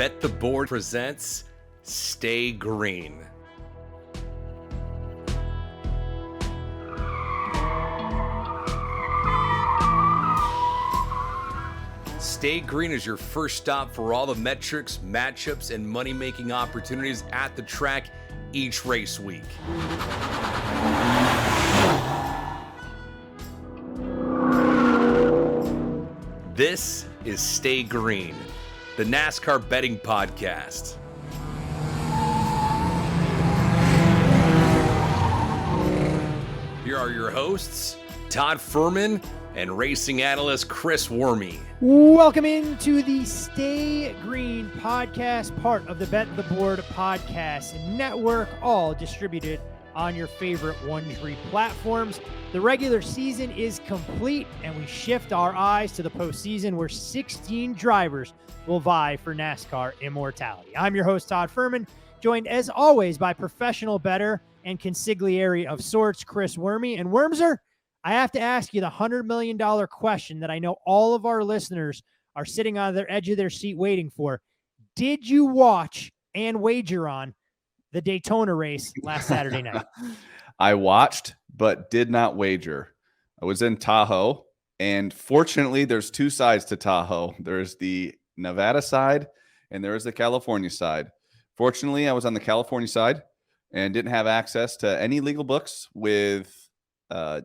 Bet the Board presents Stay Green. Stay Green is your first stop for all the metrics, matchups, and money-making opportunities at the track each race week. This is Stay Green, the NASCAR betting podcast. Here are your hosts, Todd Fuhrman and racing analyst Chris Werme. Welcome into the Stay Green podcast, part of the Bet the Board podcast network, all distributed on your favorite Wondery platforms. The regular season is complete, and we shift our eyes to the postseason, where 16 drivers will vie for NASCAR immortality. I'm your host, Todd Fuhrman, joined as always by professional bettor and consigliere of sorts, Chris Werme. And Wormser, I have to ask you the $100 million question that I know all of our listeners are sitting on the edge of their seat waiting for. Did you watch and wager on the Daytona race last Saturday night? I watched, but did not wager. I was in Tahoe, and fortunately, there's two sides to Tahoe. There's the Nevada side, and there's the California side. Fortunately, I was on the California side and didn't have access to any legal books with a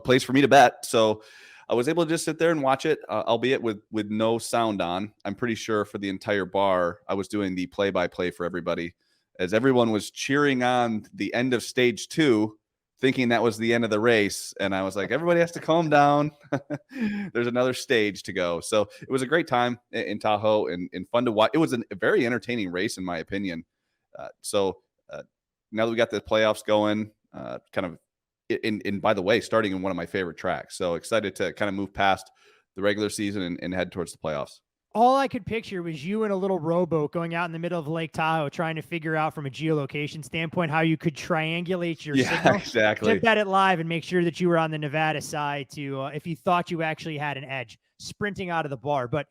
place for me to bet. So I was able to just sit there and watch it, albeit with no sound on. I'm pretty sure for the entire bar, I was doing the play-by-play for everybody as everyone was cheering on the end of stage 2, thinking that was the end of the race. And I was like, everybody has to calm down. There's another stage to go. So it was a great time in Tahoe and fun to watch. It was a very entertaining race, in my opinion. So now that we got the playoffs going, kind of, and by the way, starting in one of my favorite tracks. So excited to kind of move past the regular season and head towards the playoffs. All I could picture was you in a little rowboat going out in the middle of Lake Tahoe, trying to figure out from a geolocation standpoint how you could triangulate your signal exactly. to bet it live and make sure that you were on the Nevada side to, if you thought you actually had an edge, sprinting out of the bar. But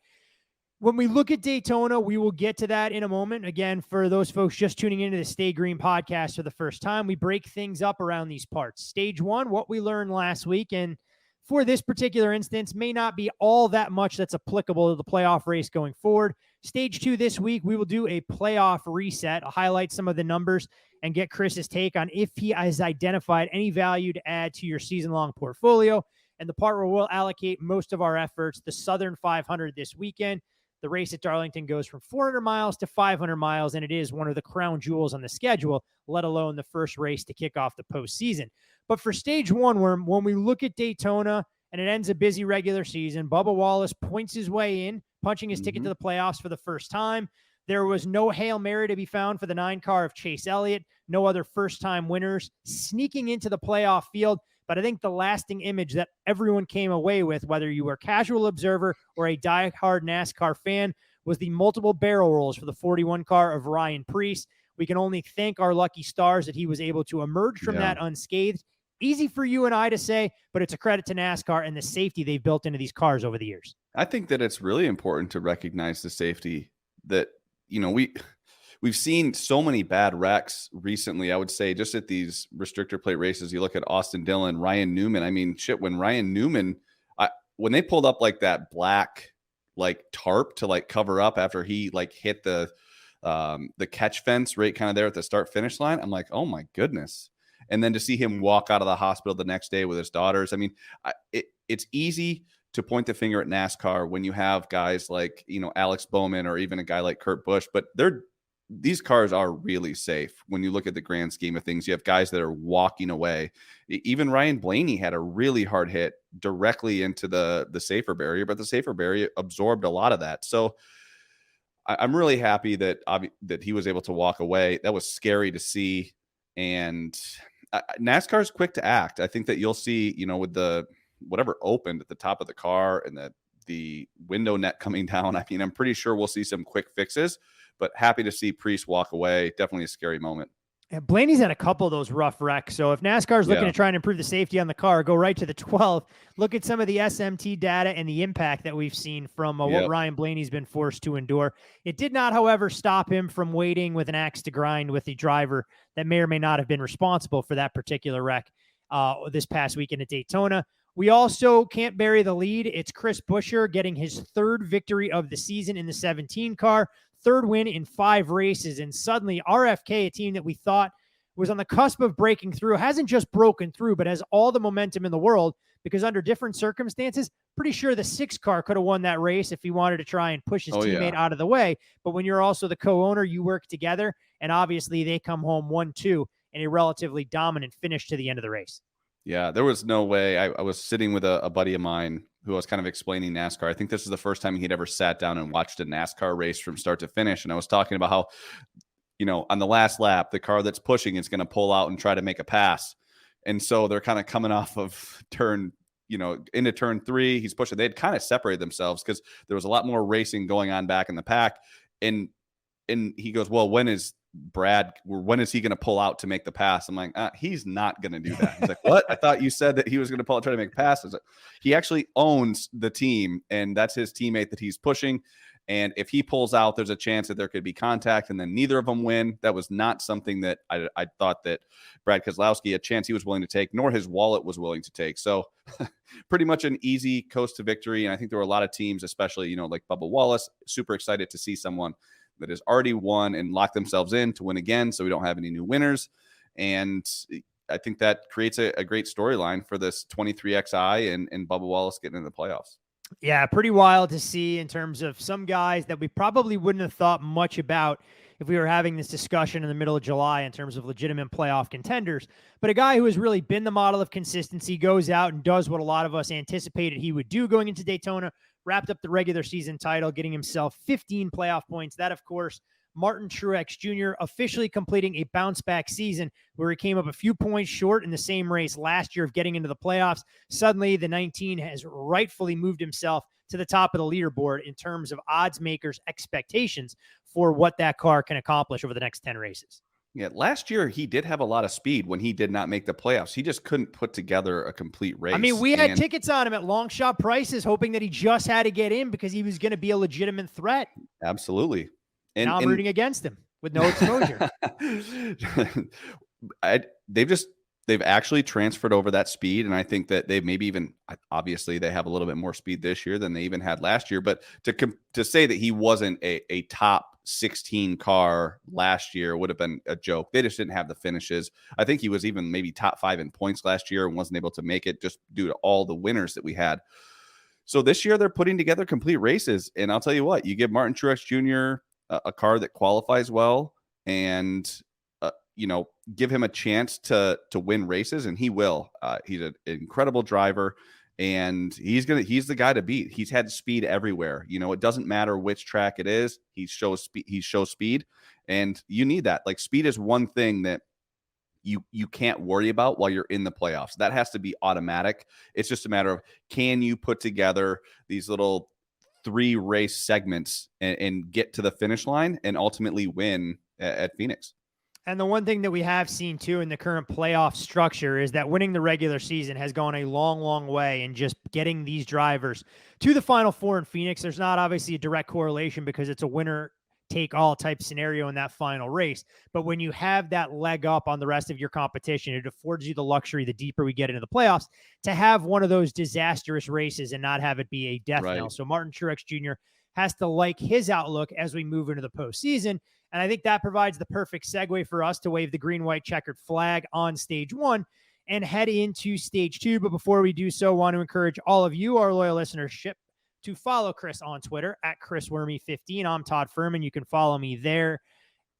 when we look at Daytona, we will get to that in a moment. Again, for those folks just tuning into the Stay Green podcast for the first time, we break things up around these parts. Stage 1, what we learned last week, and for this particular instance, may not be all that much that's applicable to the playoff race going forward. Stage 2 this week, we will do a playoff reset. I'll highlight some of the numbers and get Chris's take on if he has identified any value to add to your season-long portfolio. And the part where we'll allocate most of our efforts, the Southern 500 this weekend. The race at Darlington goes from 400 miles to 500 miles, and it is one of the crown jewels on the schedule, let alone the first race to kick off the postseason. But for stage 1, when we look at Daytona and it ends a busy regular season, Bubba Wallace points his way in, punching his ticket to the playoffs for the first time. There was no Hail Mary to be found for the 9 car of Chase Elliott, no other first-time winners sneaking into the playoff field. But I think the lasting image that everyone came away with, whether you were a casual observer or a diehard NASCAR fan, was the multiple barrel rolls for the 41 car of Ryan Preece. We can only thank our lucky stars that he was able to emerge from that unscathed. Easy for you and I to say, but it's a credit to NASCAR and the safety they've built into these cars over the years. I think that it's really important to recognize the safety that, we've seen so many bad wrecks recently. I would say just at these restrictor plate races, you look at Austin Dillon, Ryan Newman. I mean, when Ryan Newman, when they pulled up like that black, tarp to cover up after he hit the catch fence right kind of there at the start finish line, I'm like, oh my goodness. And then to see him walk out of the hospital the next day with his daughters. I mean, it's easy to point the finger at NASCAR when you have guys like, Alex Bowman or even a guy like Kurt Busch, but these cars are really safe when you look at the grand scheme of things. You have guys that are walking away. Even Ryan Blaney had a really hard hit directly into the safer barrier, but the safer barrier absorbed a lot of that. So I'm really happy that he was able to walk away. That was scary to see. And NASCAR is quick to act. I think that you'll see, with the whatever opened at the top of the car and the window net coming down. I mean, I'm pretty sure we'll see some quick fixes, but happy to see Preece walk away. Definitely a scary moment. And Blaney's had a couple of those rough wrecks. So if NASCAR is looking to try and improve the safety on the car, go right to the 12. Look at some of the SMT data and the impact that we've seen from what Ryan Blaney's been forced to endure. It did not, however, stop him from waiting with an axe to grind with the driver that may or may not have been responsible for that particular wreck this past weekend at Daytona. We also can't bury the lead. It's Chris Buescher getting his third victory of the season in the 17 car. Third win in 5 races, and suddenly RFK, a team that we thought was on the cusp of breaking through, hasn't just broken through, but has all the momentum in the world, because under different circumstances, pretty sure the 6 car could have won that race if he wanted to try and push his teammate out of the way. But when you're also the co-owner, you work together, and obviously they come home 1-2 in a relatively dominant finish to the end of the race. Yeah, there was no way. I was sitting with a buddy of mine who I was kind of explaining NASCAR. I think this is the first time he'd ever sat down and watched a NASCAR race from start to finish. And I was talking about how, on the last lap, the car that's pushing is going to pull out and try to make a pass. And so they're kind of coming off of turn, into turn 3. He's pushing. They'd kind of separated themselves because there was a lot more racing going on back in the pack. And he goes, well, when is he going to pull out to make the pass? I'm like, he's not going to do that. He's like, what? I thought you said that he was going to pull out, try to make passes. He actually owns the team, and that's his teammate that he's pushing. And if he pulls out, there's a chance that there could be contact, and then neither of them win. That was not something that I thought that Brad Keselowski, a chance he was willing to take, nor his wallet was willing to take. So pretty much an easy coast to victory. And I think there were a lot of teams, especially, like Bubba Wallace, super excited to see someone that has already won and locked themselves in to win again, so we don't have any new winners. And I think that creates a great storyline for this 23XI and Bubba Wallace getting into the playoffs. Yeah, pretty wild to see in terms of some guys that we probably wouldn't have thought much about if we were having this discussion in the middle of July in terms of legitimate playoff contenders. But a guy who has really been the model of consistency goes out and does what a lot of us anticipated he would do going into Daytona, wrapped up the regular season title, getting himself 15 playoff points. That, of course, Martin Truex Jr. officially completing a bounce-back season where he came up a few points short in the same race last year of getting into the playoffs. Suddenly, the 19 has rightfully moved himself to the top of the leaderboard in terms of odds makers' expectations for what that car can accomplish over the next 10 races. Yeah, last year he did have a lot of speed when he did not make the playoffs. He just couldn't put together a complete race. I mean, we had tickets on him at long shot prices, hoping that he just had to get in because he was going to be a legitimate threat. Absolutely. And now I'm rooting against him with no exposure. They've actually transferred over that speed. And I think that they've maybe even, obviously they have a little bit more speed this year than they even had last year, but to say that he wasn't a top 16 car last year would have been a joke. They just didn't have the finishes. I think he was even maybe top 5 in points last year and wasn't able to make it just due to all the winners that we had. So this year they're putting together complete races. And I'll tell you what, you give Martin Truex Jr. a car that qualifies well and, give him a chance to win races, and he will. He's an incredible driver, and he's the guy to beat. He's had speed everywhere. It doesn't matter which track it is. He shows speed, and you need that. Like, speed is one thing that you can't worry about while you're in the playoffs. That has to be automatic. It's just a matter of, can you put together these little 3 race segments and get to the finish line and ultimately win at Phoenix. And the one thing that we have seen too in the current playoff structure is that winning the regular season has gone a long, long way in just getting these drivers to the Final Four in Phoenix. There's not obviously a direct correlation because it's a winner take all type scenario in that final race. But when you have that leg up on the rest of your competition, it affords you the luxury, the deeper we get into the playoffs, to have one of those disastrous races and not have it be a death knell. So Martin Truex Jr. has to like his outlook as we move into the postseason. And I think that provides the perfect segue for us to wave the green, white checkered flag on stage 1 and head into stage 2. But before we do so, I want to encourage all of you, our loyal listenership, to follow Chris on Twitter at ChrisWerme15. I'm Todd Fuhrman. You can follow me there.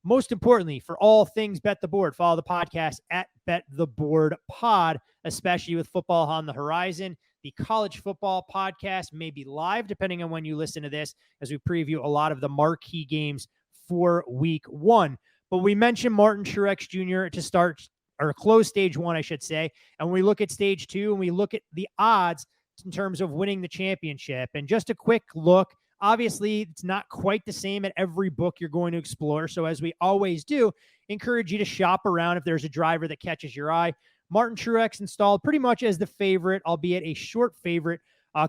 Most importantly, for all things Bet the Board, follow the podcast at Bet the Board Pod, especially with football on the horizon. The college football podcast may be live, depending on when you listen to this, as we preview a lot of the marquee games for week 1. But we mentioned Martin Truex Jr. to start or close stage 1, I should say. And when we look at stage 2 and we look at the odds in terms of winning the championship, and just a quick look Obviously, it's not quite the same at every book you're going to explore. So as we always do, encourage you to shop around if there's a driver that catches your eye. Martin Truex installed pretty much as the favorite, albeit a short favorite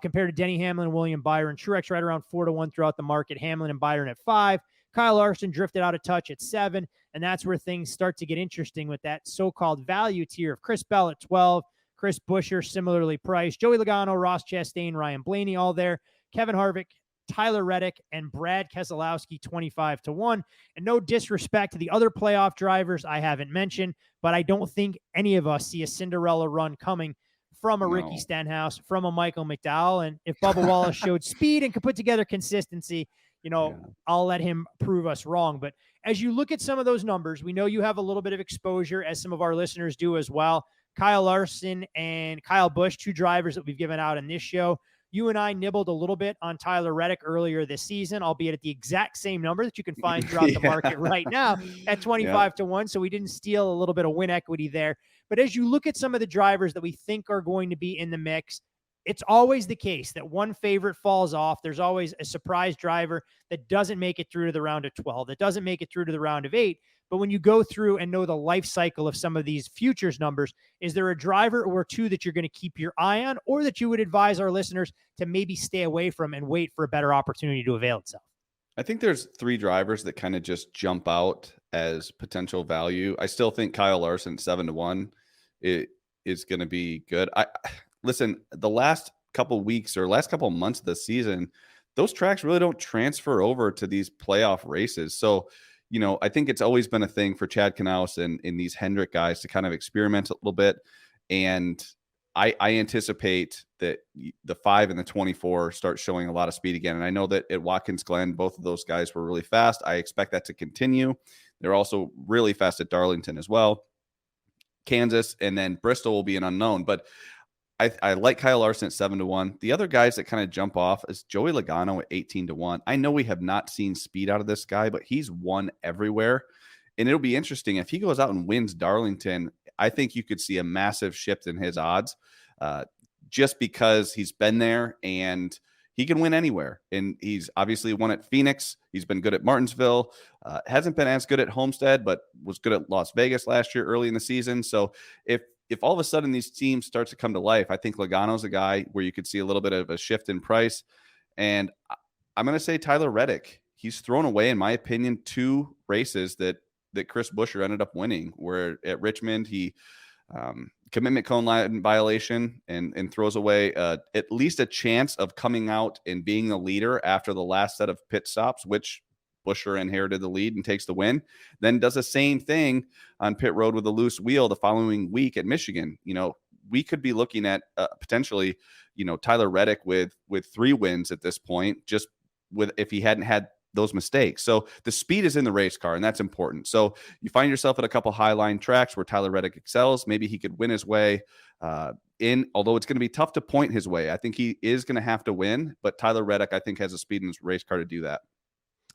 compared to Denny Hamlin and William Byron. Truex right around 4-1 throughout the market. Hamlin and Byron at 5. Kyle Larson drifted out of touch at 7. And that's where things start to get interesting with that so-called value tier of Chris Bell at 12. Chris Buescher similarly priced. Joey Logano, Ross Chastain, Ryan Blaney all there. Kevin Harvick, Tyler Reddick, and Brad Keselowski 25-1. And no disrespect to the other playoff drivers I haven't mentioned, but I don't think any of us see a Cinderella run coming from a Ricky Stenhouse, from a Michael McDowell. And if Bubba Wallace showed speed and could put together consistency, I'll let him prove us wrong. But as you look at some of those numbers, we know you have a little bit of exposure, as some of our listeners do as well. Kyle Larson and Kyle Busch, 2 drivers that we've given out in this show. You and I nibbled a little bit on Tyler Reddick earlier this season, albeit at the exact same number that you can find throughout the market right now at 25-1. So we didn't steal a little bit of win equity there. But as you look at some of the drivers that we think are going to be in the mix, it's always the case that one favorite falls off. There's always a surprise driver that doesn't make it through to the round of 12, that doesn't make it through to the round of 8. But when you go through and know the life cycle of some of these futures numbers, is there a driver or 2 that you're going to keep your eye on, or that you would advise our listeners to maybe stay away from and wait for a better opportunity to avail itself? I think there's 3 drivers that kind of just jump out as potential value. I still think Kyle Larson 7-1 is going to be good. Listen, the last couple weeks or last couple months of the season, those tracks really don't transfer over to these playoff races. So, I think it's always been a thing for Chad Knaus and these Hendrick guys to kind of experiment a little bit. And I anticipate that the 5 and the 24 start showing a lot of speed again. And I know that at Watkins Glen, both of those guys were really fast. I expect that to continue. They're also really fast at Darlington as well. Kansas, and then Bristol will be an unknown. But I like Kyle Larson at 7-1. The other guys that kind of jump off is Joey Logano at 18-1. I know we have not seen speed out of this guy, but he's won everywhere. And it'll be interesting if he goes out and wins Darlington. I think you could see a massive shift in his odds just because he's been there and he can win anywhere. And he's obviously won at Phoenix. He's been good at Martinsville. Hasn't been as good at Homestead, but was good at Las Vegas last year early in the season. So if all of a sudden these teams start to come to life, I think Logano's a guy where you could see a little bit of a shift in price. And I'm going to say Tyler Reddick. He's thrown away, in my opinion, 2 races that Chris Buescher ended up winning, where at Richmond, he commitment cone line violation and throws away at least a chance of coming out and being the leader after the last set of pit stops, which Buescher inherited the lead and takes the win, then does the same thing on pit road with a loose wheel the following week at Michigan. We could be looking at potentially, Tyler Reddick with 3 wins at this point, just if he hadn't had those mistakes. So the speed is in the race car, and that's important. So you find yourself at a couple high line tracks where Tyler Reddick excels. Maybe he could win his way although it's going to be tough to point his way. I think he is going to have to win, but Tyler Reddick, I think, has a speed in his race car to do that.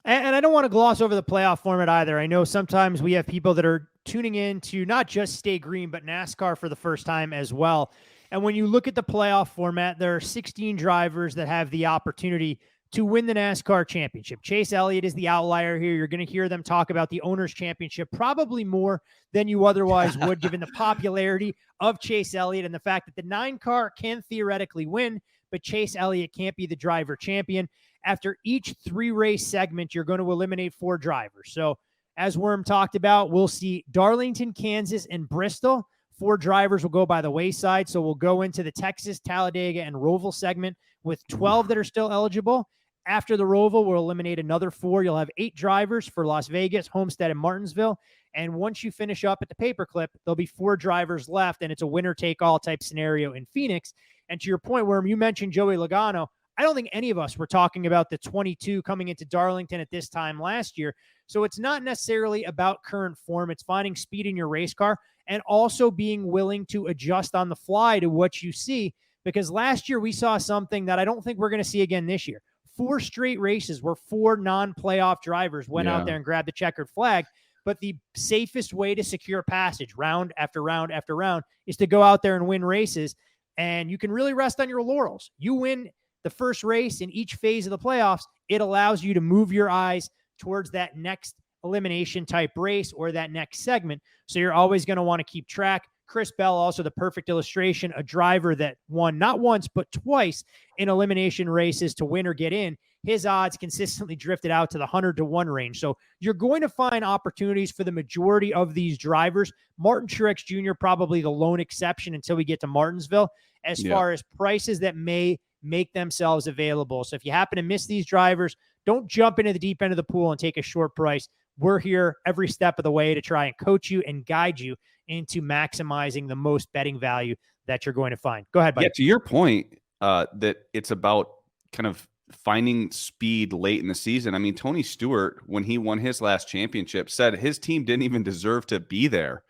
And I don't want to gloss over the playoff format either. I know sometimes we have people that are tuning in to not just Stay Green, but NASCAR for the first time as well. And when you look at the playoff format, there are 16 drivers that have the opportunity to win the NASCAR championship. Chase Elliott is the outlier here. You're going to hear them talk about the Owners' Championship probably more than you otherwise would, given the popularity of Chase Elliott and the fact that the 9 car can theoretically win, but Chase Elliott can't be the driver champion. After each 3-race segment, you're going to eliminate 4 drivers. So as Worm talked about, we'll see Darlington, Kansas, and Bristol. 4 drivers will go by the wayside. So we'll go into the Texas, Talladega, and Roval segment with 12 that are still eligible. After the Roval, we'll eliminate another 4. You'll have 8 drivers for Las Vegas, Homestead, and Martinsville. And once you finish up at the paperclip, there'll be 4 drivers left, and it's a winner-take-all type scenario in Phoenix. And to your point, Worm, you mentioned Joey Logano. I don't think any of us were talking about the 22 coming into Darlington at this time last year. So it's not necessarily about current form. It's finding speed in your race car and also being willing to adjust on the fly to what you see. Because last year we saw something that I don't think we're going to see again this year. 4 straight races where 4 non-playoff drivers went out there and grabbed the checkered flag. But the safest way to secure passage round after round after round is to go out there and win races. And you can really rest on your laurels. You win the first race in each phase of the playoffs, it allows you to move your eyes towards that next elimination type race or that next segment. So you're always going to want to keep track. Chris Bell, also the perfect illustration, a driver that won not once, but twice in elimination races to win or get in. His odds consistently drifted out to the 100-1 range. So you're going to find opportunities for the majority of these drivers. Martin Truex Jr. probably the lone exception until we get to Martinsville as far as prices that may make themselves available. So if you happen to miss these drivers, don't jump into the deep end of the pool and take a short price. We're here every step of the way to try and coach you and guide you into maximizing the most betting value that you're going to find. Go ahead, buddy. Yeah, to your point, that it's about kind of finding speed late in the season. I mean, Tony Stewart, when he won his last championship, said his team didn't even deserve to be there.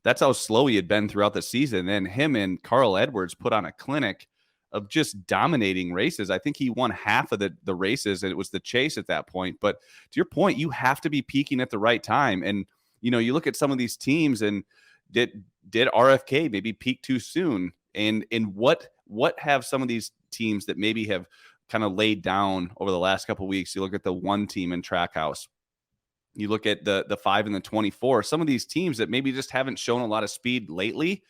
That's how slow he had been throughout the season. And him and Carl Edwards put on a clinic of just dominating races. I think he won half of the races, and it was the chase at that point. But to your point, you have to be peaking at the right time. And, you know, you look at some of these teams, and did RFK maybe peak too soon? And what have some of these teams that maybe have kind of laid down over the last couple of weeks? You look at the one team in Trackhouse. You look at the 5 and the 24. Some of these teams that maybe just haven't shown a lot of speed lately.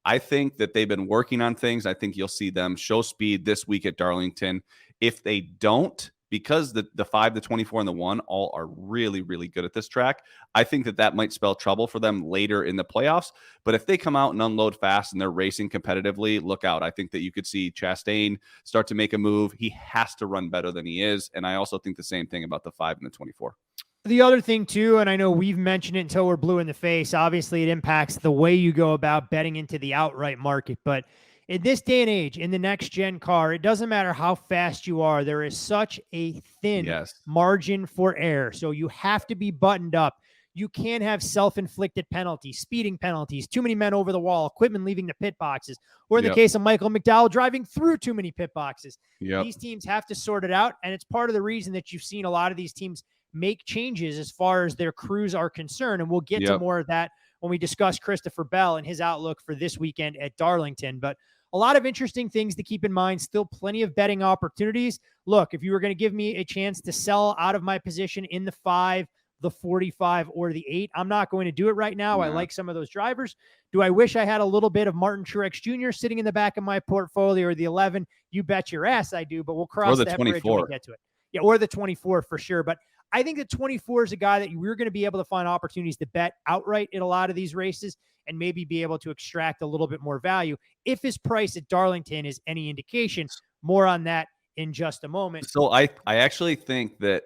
I think that they've been working on things. I think you'll see them show speed this week at Darlington. If they don't, because the 5, the 24, and the 1 all are really, really good at this track, I think that might spell trouble for them later in the playoffs. But if they come out and unload fast and they're racing competitively, look out. I think that you could see Chastain start to make a move. He has to run better than he is. And I also think the same thing about the 5 and the 24. The other thing, too, and I know we've mentioned it until we're blue in the face, obviously it impacts the way you go about betting into the outright market. But in this day and age, in the next-gen car, it doesn't matter how fast you are. There is such a thin margin for error. So you have to be buttoned up. You can't have self-inflicted penalties, speeding penalties, too many men over the wall, equipment leaving the pit boxes, or in the case of Michael McDowell, driving through too many pit boxes. These teams have to sort it out, and it's part of the reason that you've seen a lot of these teams make changes as far as their crews are concerned. And we'll get to more of that when we discuss Christopher Bell and his outlook for this weekend at Darlington. But a lot of interesting things to keep in mind, still plenty of betting opportunities. Look, if you were going to give me a chance to sell out of my position in the 5, the 45, or the 8, I'm not going to do it right now. I like some of those drivers. Do I wish I had a little bit of Martin Truex Jr. sitting in the back of my portfolio, or the 11? You bet your ass I do, but we'll cross that bridge when we get to it. Yeah, or the 24 for sure. But I think the 24 is a guy that we're going to be able to find opportunities to bet outright in a lot of these races and maybe be able to extract a little bit more value if his price at Darlington is any indication. More on that in just a moment. So I actually think that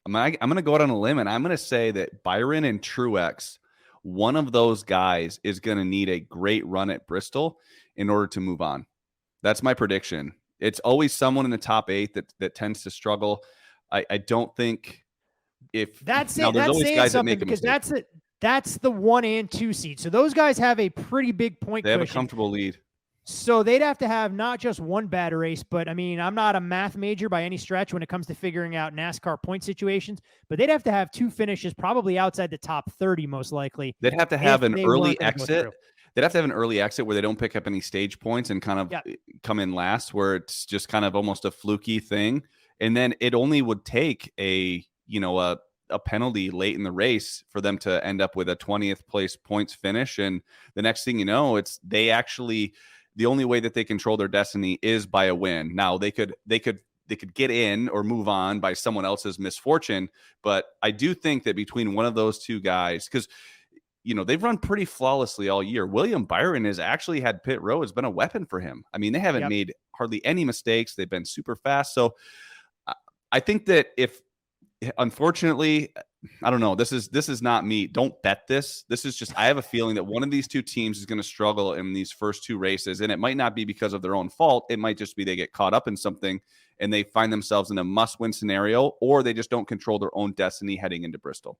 I'm going to go out on a limb, and I'm going to say that Byron and Truex, one of those guys, is going to need a great run at Bristol in order to move on. That's my prediction. It's always someone in the top 8 that tends to struggle. I don't think if that's now, it. there's That's always saying guys something, that make a because mistake. that's the 1 and 2 seed. So those guys have a pretty big point They have cushion. a comfortable lead. So they'd have to have not just one bad race, but I mean, I'm not a math major by any stretch when it comes to figuring out NASCAR point situations, but they'd have to have 2 finishes probably outside the top 30, most likely. They'd have to have an early exit. They'd have to have an early exit where they don't pick up any stage points and kind of come in last, where it's just kind of almost a fluky thing. And then it only would take a penalty late in the race for them to end up with a 20th place points finish. And the next thing you know, the only way that they control their destiny is by a win. Now they could get in or move on by someone else's misfortune. But I do think that between one of those two guys, because they've run pretty flawlessly all year. William Byron has actually had pit row. It's been a weapon for him. I mean, they haven't made hardly any mistakes. They've been super fast. So I think that unfortunately, I don't know, this is not me. Don't bet this. This is just, I have a feeling that one of these two teams is going to struggle in these first 2 races. And it might not be because of their own fault. It might just be they get caught up in something and they find themselves in a must-win scenario, or they just don't control their own destiny heading into Bristol.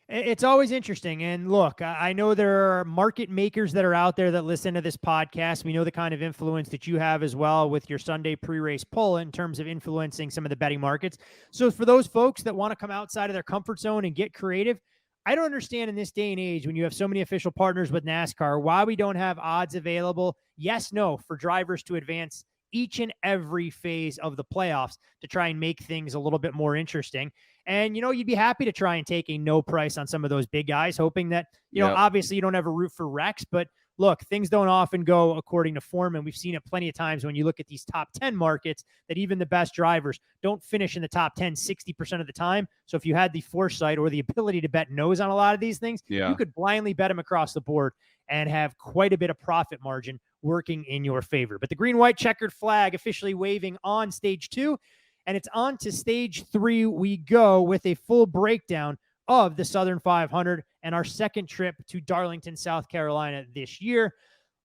It's always interesting. And look, I know there are market makers that are out there that listen to this podcast. We know the kind of influence that you have as well with your Sunday pre-race poll in terms of influencing some of the betting markets. So for those folks that want to come outside of their comfort zone and get creative, I don't understand in this day and age, when you have so many official partners with NASCAR, why we don't have odds available, yes, no, for drivers to advance each and every phase of the playoffs to try and make things a little bit more interesting. And, you'd be happy to try and take a no price on some of those big guys, hoping that, obviously you don't ever root for wrecks, but look, things don't often go according to form. And we've seen it plenty of times when you look at these top 10 markets that even the best drivers don't finish in the top 10, 60% of the time. So if you had the foresight or the ability to bet nose on a lot of these things, you could blindly bet them across the board and have quite a bit of profit margin working in your favor. But the green-white checkered flag officially waving on stage 2. And it's on to stage 3 we go with a full breakdown of the Southern 500 and our second trip to Darlington, South Carolina this year.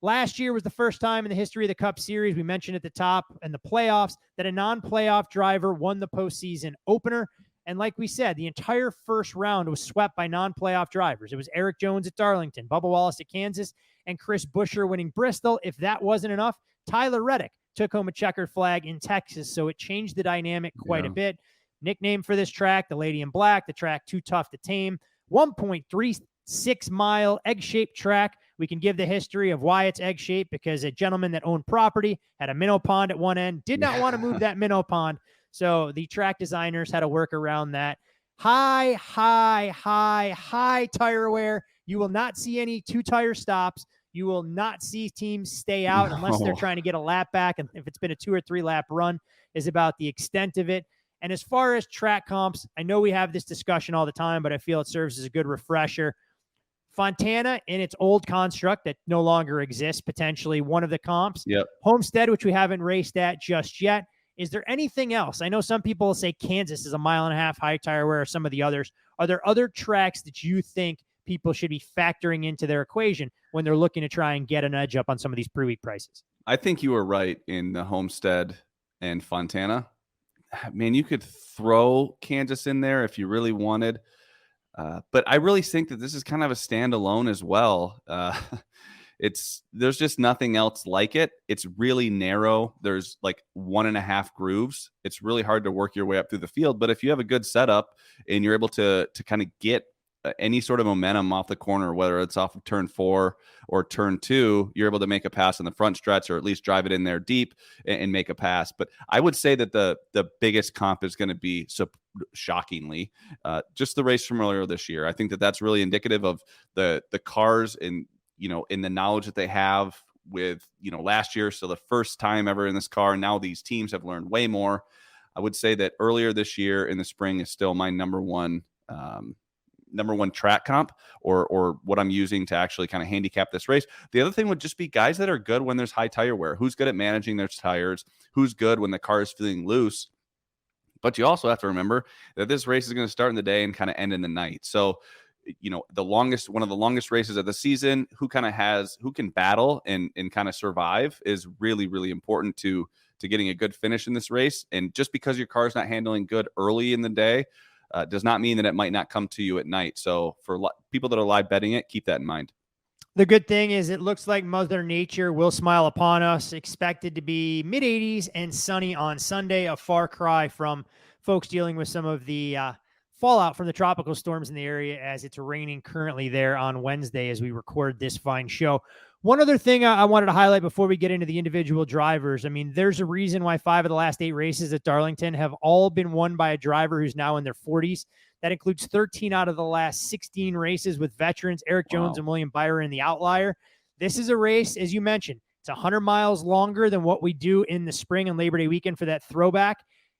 Last year was the first time in the history of the Cup Series, we mentioned at the top, and the playoffs, that a non-playoff driver won the postseason opener. And like we said, the entire first round was swept by non-playoff drivers. It was Eric Jones at Darlington, Bubba Wallace at Kansas, and Chris Buescher winning Bristol. If that wasn't enough, Tyler Reddick took home a checkered flag in Texas, so it changed the dynamic quite a bit. Nickname for this track, the Lady in Black, the track Too Tough to Tame, 1.36 mile egg-shaped track. We can give the history of why it's egg-shaped, because a gentleman that owned property had a minnow pond at one end, did not want to move that minnow pond, so the track designers had to work around that. High tire wear. You will not see any two-tire stops. You will not see teams stay out unless they're trying to get a lap back. And if it's been a 2 or 3 lap run, is about the extent of it. And as far as track comps, I know we have this discussion all the time, but I feel it serves as a good refresher. Fontana in its old construct that no longer exists, potentially one of the comps. Homestead, which we haven't raced at just yet. Is there anything else? I know some people say Kansas is a 1.5 mile high tire wear, or some of the others. Are there other tracks that you think people should be factoring into their equation when they're looking to try and get an edge up on some of these pre-week prices? I think you were right in the Homestead and Fontana. Man, you could throw Kansas in there if you really wanted. But I really think that this is kind of a standalone as well. There's just nothing else like it. It's really narrow. There's like 1.5 grooves. It's really hard to work your way up through the field. But if you have a good setup and you're able to kind of get any sort of momentum off the corner, whether it's off of turn 4 or turn 2, you're able to make a pass in the front stretch, or at least drive it in there deep and make a pass. But I would say that the biggest comp is going to be, so shockingly, just the race from earlier this year. I think that that's really indicative of the cars and, in the knowledge that they have with, last year. So the first time ever in this car. Now these teams have learned way more. I would say that earlier this year in the spring is still my number one track comp, or what I'm using to actually kind of handicap this race. The other thing would just be guys that are good when there's high tire wear. Who's good at managing their tires? Who's good when the car is feeling loose? But you also have to remember that this race is going to start in the day and kind of end in the night. So, one of the longest races of the season, who can battle and kind of survive is really, really important to getting a good finish in this race. And just because your car's not handling good early in the day, does not mean that it might not come to you at night. So for people that are live betting it, keep that in mind. The good thing is it looks like Mother Nature will smile upon us. Expected to be mid-80s and sunny on Sunday, a far cry from folks dealing with some of the fallout from the tropical storms in the area, as it's raining currently there on Wednesday as we record this fine show. One other thing I wanted to highlight before we get into the individual drivers. I mean, there's a reason why 5 of the last 8 races at Darlington have all been won by a driver who's now in their 40s. That includes 13 out of the last 16 races with veterans, Eric Jones and William Byron, the outlier. This is a race, as you mentioned, it's 100 miles longer than what we do in the spring and Labor Day weekend for that throwback.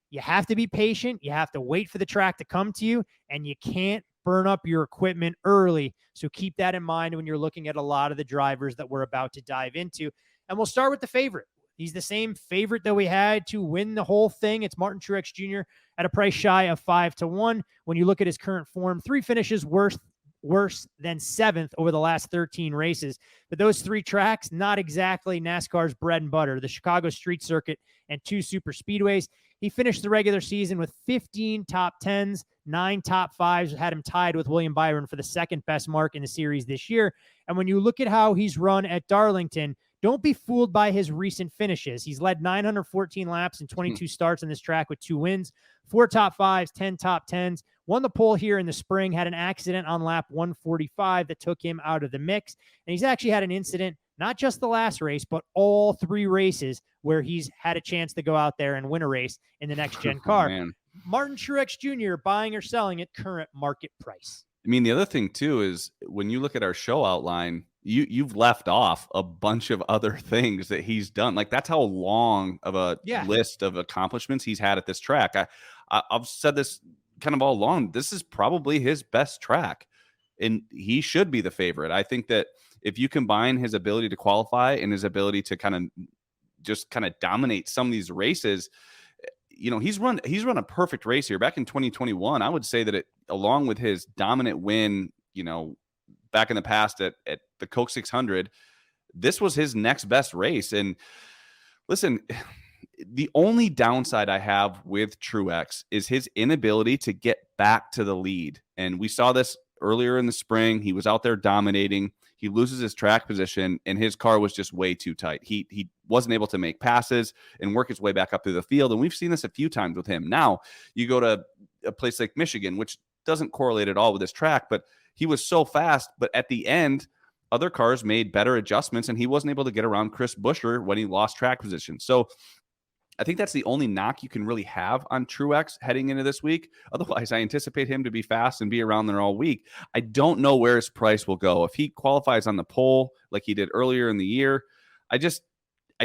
You have to be patient. You have to wait for the track to come to you, and you can't burn up your equipment early. So keep that in mind when you're looking at a lot of the drivers that we're about to dive into. And we'll start with the favorite. He's the same favorite that we had to win the whole thing. It's Martin Truex Jr. at a price shy of 5-1. When you look at his current form, 3 finishes worse than 7th over the last 13 races. But those 3 tracks, not exactly NASCAR's bread and butter, the Chicago Street Circuit and 2 super speedways. He finished the regular season with 15 top 10s, 9 top 5s, had him tied with William Byron for the second best mark in the series this year. And when you look at how he's run at Darlington, don't be fooled by his recent finishes. He's led 914 laps and 22 starts on this track with 2 wins, 4 top 5s, 10 top 10s, won the pole here in the spring, had an accident on lap 145 that took him out of the mix. And he's actually had an incident not just the last race, but all 3 races where he's had a chance to go out there and win a race in the next gen car. Man. Martin Truex Jr. buying or selling at current market price. I mean, the other thing too is when you look at our show outline, you've left off a bunch of other things that he's done. Like, that's how long of a list of accomplishments he's had at this track. I've said this kind of all along. This is probably his best track, and he should be the favorite. I think that if you combine his ability to qualify and his ability to kind of dominate some of these races, you know, he's run a perfect race here back in 2021. I would say that along with his dominant win, you know, back in the past at the Coke 600, this was his next best race. And listen, the only downside I have with Truex is his inability to get back to the lead. And we saw this earlier in the spring. He was out there dominating. He loses his track position, and his car was just way too tight. He wasn't able to make passes and work his way back up through the field. And we've seen this a few times with him. Now, you go to a place like Michigan, which doesn't correlate at all with this track, but he was so fast. But at the end, other cars made better adjustments, and he wasn't able to get around Chris Buescher when he lost track position. So I think that's the only knock you can really have on Truex heading into this week. Otherwise, I anticipate him to be fast and be around there all week. I don't know where his price will go. If he qualifies on the pole like he did earlier in the year, I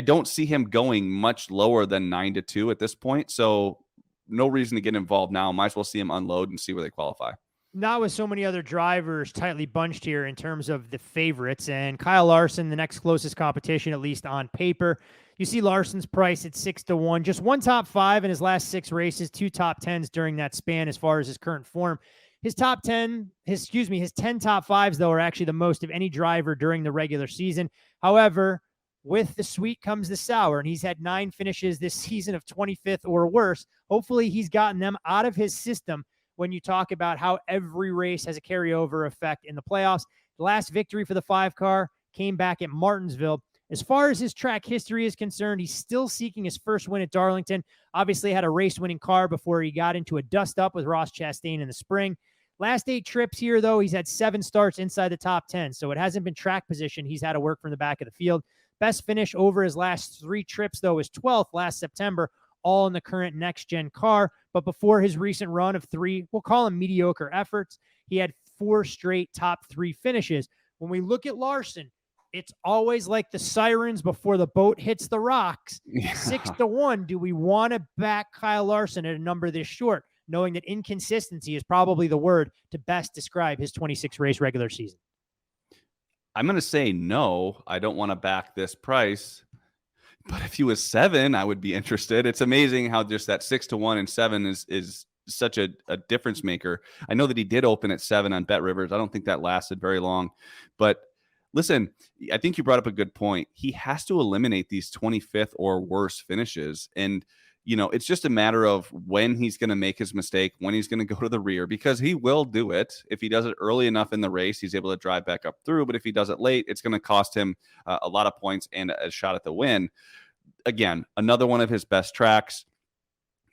don't see him going much lower than 9-2 at this point. So no reason to get involved now. Might as well see him unload and see where they qualify. Not with so many other drivers tightly bunched here in terms of the favorites, and Kyle Larson, the next closest competition, at least on paper. You see Larson's price at 6-1, just 1 top 5 in his last 6 races, 2 top 10s during that span as far as his current form. His 10 top 5s, though, are actually the most of any driver during the regular season. However, with the sweet comes the sour, and he's had 9 finishes this season of 25th or worse. Hopefully he's gotten them out of his system when you talk about how every race has a carryover effect in the playoffs. The last victory for the 5 car came back at Martinsville. As far as his track history is concerned, he's still seeking his first win at Darlington. Obviously had a race-winning car before he got into a dust-up with Ross Chastain in the spring. Last 8 trips here, though, he's had 7 starts inside the top 10, so it hasn't been track position. He's had to work from the back of the field. Best finish over his last 3 trips, though, is 12th last September, all in the current next-gen car. But before his recent run of 3, we'll call them mediocre efforts, he had 4 straight top 3 finishes. When we look at Larson, it's always like the sirens before the boat hits the rocks. 6-1. Do we want to back Kyle Larson at a number this short, knowing that inconsistency is probably the word to best describe his 26 race regular season? I'm going to say no. I don't want to back this price. But if he was 7, I would be interested. It's amazing how just that 6-1 and 7 is such a difference maker. I know that he did open at 7 on Bet Rivers. I don't think that lasted very long. But listen, I think you brought up a good point. He has to eliminate these 25th or worse finishes. And, you know, it's just a matter of when he's going to make his mistake, when he's going to go to the rear, because he will do it. If he does it early enough in the race, he's able to drive back up through. But if he does it late, it's going to cost him a lot of points and a shot at the win. Again, another one of his best tracks.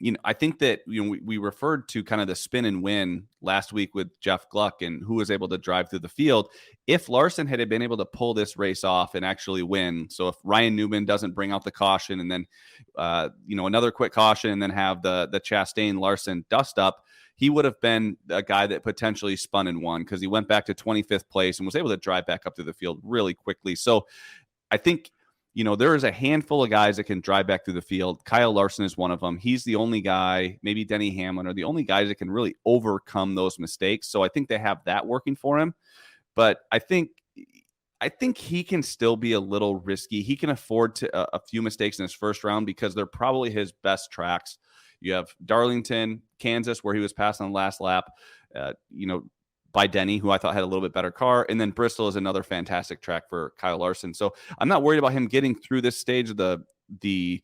You know, I think that, you know, we referred to kind of the spin and win last week with Jeff Gluck and who was able to drive through the field. If Larson had been able to pull this race off and actually win, so if Ryan Newman doesn't bring out the caution and then, you know, another quick caution and then have the Chastain Larson dust up, he would have been a guy that potentially spun and won because he went back to 25th place and was able to drive back up to the field really quickly. So I think, you know, there is a handful of guys that can drive back through the field. Kyle Larson is one of them. He's the only guy, maybe Denny Hamlin, are the only guys that can really overcome those mistakes. So I think they have that working for him. But I think he can still be a little risky. He can afford to a few mistakes in his first round because they're probably his best tracks. You have Darlington, Kansas, where he was passed on the last lap. You know, by Denny, who I thought had a little bit better car. And then Bristol is another fantastic track for Kyle Larson. So I'm not worried about him getting through this stage of the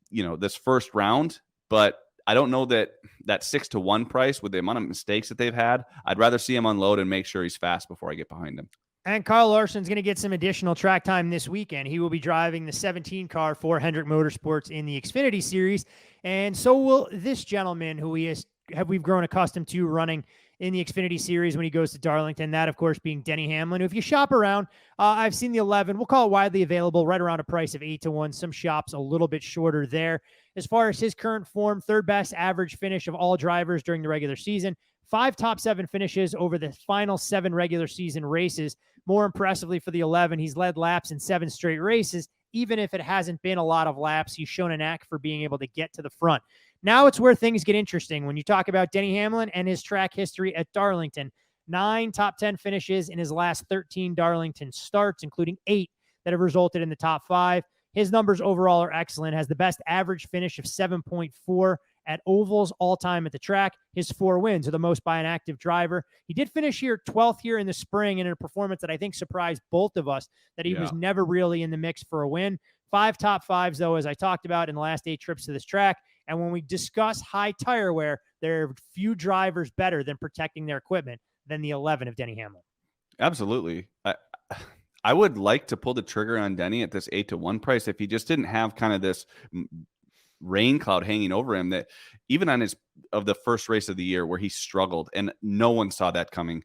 you know, this first round, but I don't know that 6-1 price with the amount of mistakes that they've had. I'd rather see him unload and make sure he's fast before I get behind him. And Kyle Larson's going to get some additional track time this weekend. He will be driving the 17 car for Hendrick Motorsports in the Xfinity Series. And so will this gentleman who we've grown accustomed to running in the Xfinity Series when he goes to Darlington. That, of course, being Denny Hamlin, who, if you shop around, I've seen the 11. We'll call it widely available, right around a price of 8-1. Some shops a little bit shorter there. As far as his current form, third best average finish of all drivers during the regular season. 5 top 7 finishes over the final 7 regular season races. More impressively for the 11, he's led laps in 7 straight races. Even if it hasn't been a lot of laps, he's shown a knack for being able to get to the front. Now it's where things get interesting when you talk about Denny Hamlin and his track history at Darlington. 9 top 10 finishes in his last 13 Darlington starts, including 8 that have resulted in the top 5. His numbers overall are excellent, has the best average finish of 7.4 at ovals all time at the track. His 4 wins are the most by an active driver. He did finish here 12th here in the spring in a performance that I think surprised both of us, that he was never really in the mix for a win. 5 top 5s, though, as I talked about in the last 8 trips to this track. And when we discuss high tire wear, there are few drivers better than protecting their equipment than the 11 of Denny Hamlin. Absolutely. I would like to pull the trigger on Denny at this 8-1 price if he just didn't have kind of this rain cloud hanging over him, that even on the first race of the year where he struggled and no one saw that coming.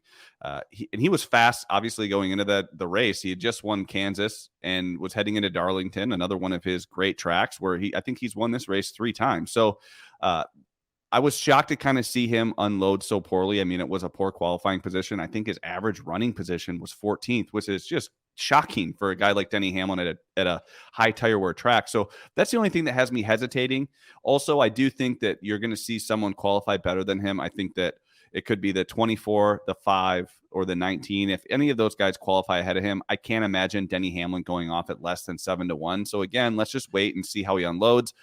He was fast, obviously, going into the race. He had just won Kansas and was heading into Darlington, another one of his great tracks where I think he's won this race 3 times. So I was shocked to kind of see him unload so poorly. I mean, it was a poor qualifying position. I think his average running position was 14th, which is just shocking for a guy like Denny Hamlin at a high tire wear track. So that's the only thing that has me hesitating. Also, I do think that you're going to see someone qualify better than him. I think that it could be the 24, the 5, or the 19. If any of those guys qualify ahead of him, I can't imagine Denny Hamlin going off at less than 7-1. So again, let's just wait and see how he unloads,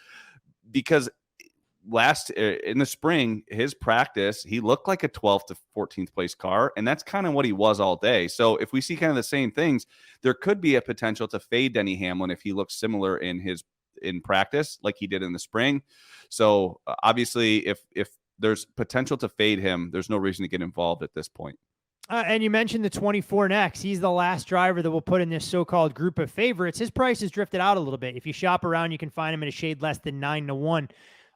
because in the spring, his practice, he looked like a 12th to 14th place car, and that's kind of what he was all day. So if we see kind of the same things, there could be a potential to fade Denny Hamlin if he looks similar in practice like he did in the spring. So obviously, if there's potential to fade him, there's no reason to get involved at this point. And you mentioned the 24 next. He's the last driver that we'll put in this so-called group of favorites. His price has drifted out a little bit. If you shop around, you can find him at a shade less than 9-1.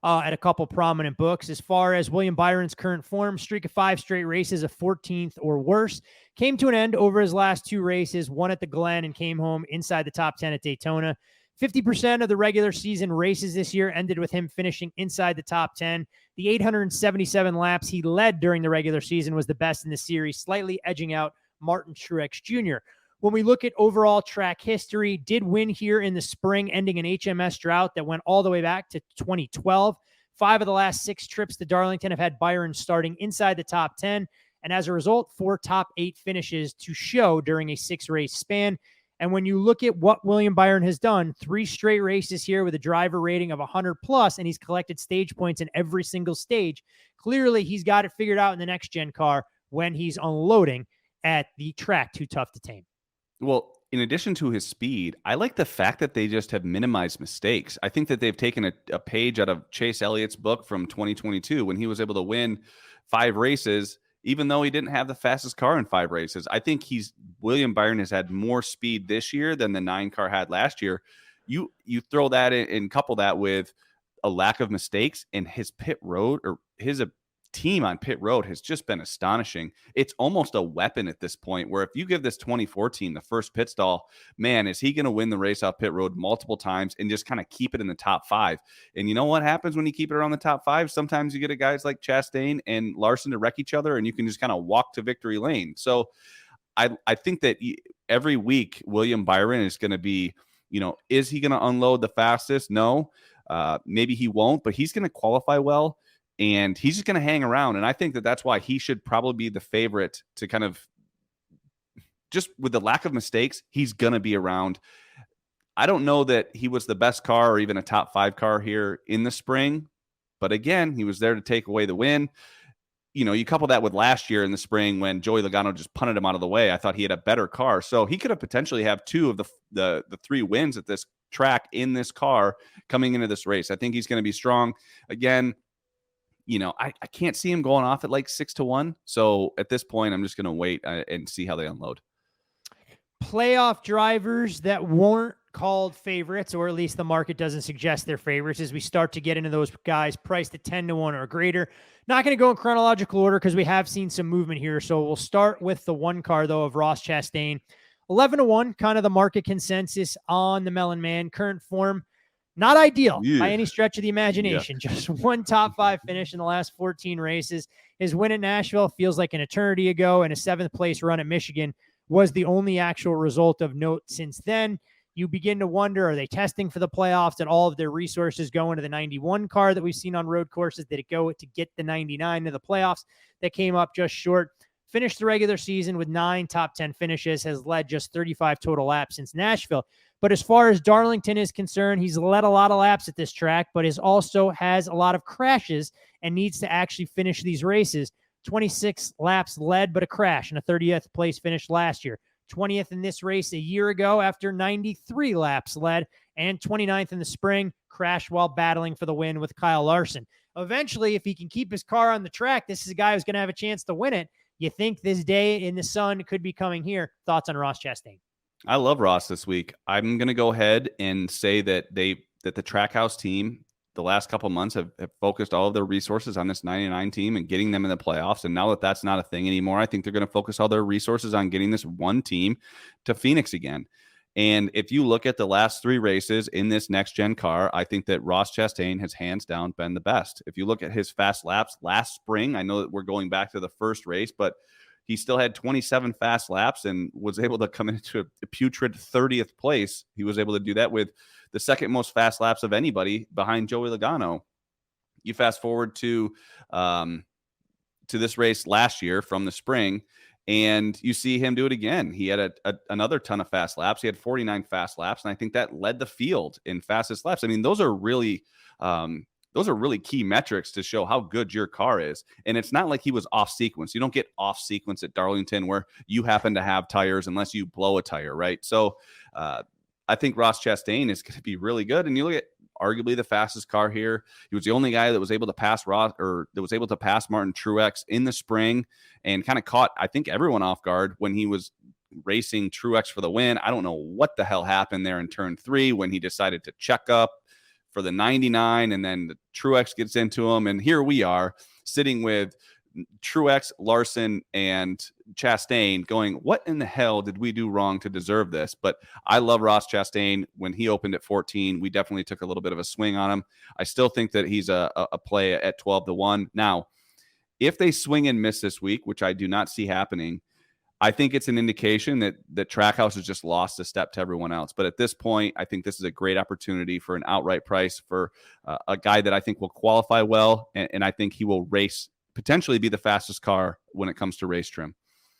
At a couple prominent books. As far as William Byron's current form, streak of 5 straight races of 14th or worse, came to an end over his last 2 races, one at the Glen and came home inside the top 10 at Daytona. 50% of the regular season races this year ended with him finishing inside the top 10. The 877 laps he led during the regular season was the best in the series, slightly edging out Martin Truex Jr. When we look at overall track history, did win here in the spring, ending an HMS drought that went all the way back to 2012. 5 of the last 6 trips to Darlington have had Byron starting inside the top 10. And as a result, 4 top 8 finishes to show during a 6-race span. And when you look at what William Byron has done, 3 straight races here with a driver rating of 100+, and he's collected stage points in every single stage. Clearly, he's got it figured out in the next-gen car when he's unloading at the track too tough to tame. Well, in addition to his speed, I like the fact that they just have minimized mistakes. I think that they've taken a page out of Chase Elliott's book from 2022 when he was able to win 5 races, even though he didn't have the fastest car in 5 races. I think William Byron has had more speed this year than the 9 car had last year. You throw that in and couple that with a lack of mistakes, and his pit road, or his team on pit road, has just been astonishing. It's almost a weapon at this point, where if you give this 24 team the first pit stall, man, is he going to win the race off pit road multiple times and just kind of keep it in the top 5. And you know what happens when you keep it around the top 5? Sometimes you get a guys like Chastain and Larson to wreck each other, and you can just kind of walk to victory lane. So I think that every week William Byron is going to be, is he going to unload the fastest? No, maybe he won't, but he's going to qualify well. And he's just going to hang around. And I think that that's why he should probably be the favorite to kind of, just with the lack of mistakes, he's going to be around. I don't know that he was the best car or even a top 5 car here in the spring. But again, he was there to take away the win. You couple that with last year in the spring when Joey Logano just punted him out of the way. I thought he had a better car. So he could have potentially have 2 of the 3 wins at this track in this car coming into this race. I think he's going to be strong. Again, I can't see him going off at like 6-1. So at this point, I'm just going to wait and see how they unload. Playoff drivers that weren't called favorites, or at least the market doesn't suggest they're favorites, as we start to get into those guys priced at 10-1 or greater. Not going to go in chronological order because we have seen some movement here. So we'll start with the one car, though, of Ross Chastain. 11-1, kind of the market consensus on the Melon Man. Current form, not ideal by any stretch of the imagination. Yeah. Just one top 5 finish in the last 14 races. His win at Nashville feels like an eternity ago, and a 7th place run at Michigan was the only actual result of note since then. You begin to wonder, are they testing for the playoffs? Did all of their resources go into the 91 car that we've seen on road courses? Did it go to get the 99 to the playoffs that came up just short? Finished the regular season with 9 top 10 finishes, has led just 35 total laps since Nashville. But as far as Darlington is concerned, he's led a lot of laps at this track, but is also has a lot of crashes and needs to actually finish these races. 26 laps led, but a crash, and a 30th place finish last year. 20th in this race a year ago after 93 laps led, and 29th in the spring, crashed while battling for the win with Kyle Larson. Eventually, if he can keep his car on the track, this is a guy who's going to have a chance to win it. You think this day in the sun could be coming here. Thoughts on Ross Chastain? I love Ross this week. I'm going to go ahead and say that the Trackhouse team the last couple of months have focused all of their resources on this 99 team and getting them in the playoffs. And now that that's not a thing anymore, I think they're going to focus all their resources on getting this one team to Phoenix again. And if you look at the last 3 races in this next-gen car, I think that Ross Chastain has hands down been the best. If you look at his fast laps last spring, I know that we're going back to the first race, but he still had 27 fast laps and was able to come into a putrid 30th place. He was able to do that with the second most fast laps of anybody behind Joey Logano. You fast forward to this race last year from the spring, and you see him do it again. He had another ton of fast laps. He had 49 fast laps, and I think that led the field in fastest laps. I mean, those are really key metrics to show how good your car is. And it's not like he was off sequence. You don't get off sequence at Darlington where you happen to have tires unless you blow a tire, right? So I think Ross Chastain is going to be really good. And you look at arguably the fastest car here. He was the only guy that was able to pass Martin Truex in the spring, and kind of caught, I think, everyone off guard when he was racing Truex for the win. I don't know what the hell happened there in turn 3 when he decided to check up for the 99, and then the Truex gets into him. And here we are sitting with Truex, Larson, and Chastain going, what in the hell did we do wrong to deserve this? But I love Ross Chastain. When he opened at 14, we definitely took a little bit of a swing on him. I still think that he's a play at 12-1. Now, if they swing and miss this week, which I do not see happening, I think it's an indication that Trackhouse has just lost a step to everyone else. But at this point, I think this is a great opportunity for an outright price for a guy that I think will qualify well, and I think he will potentially be the fastest car when it comes to race trim.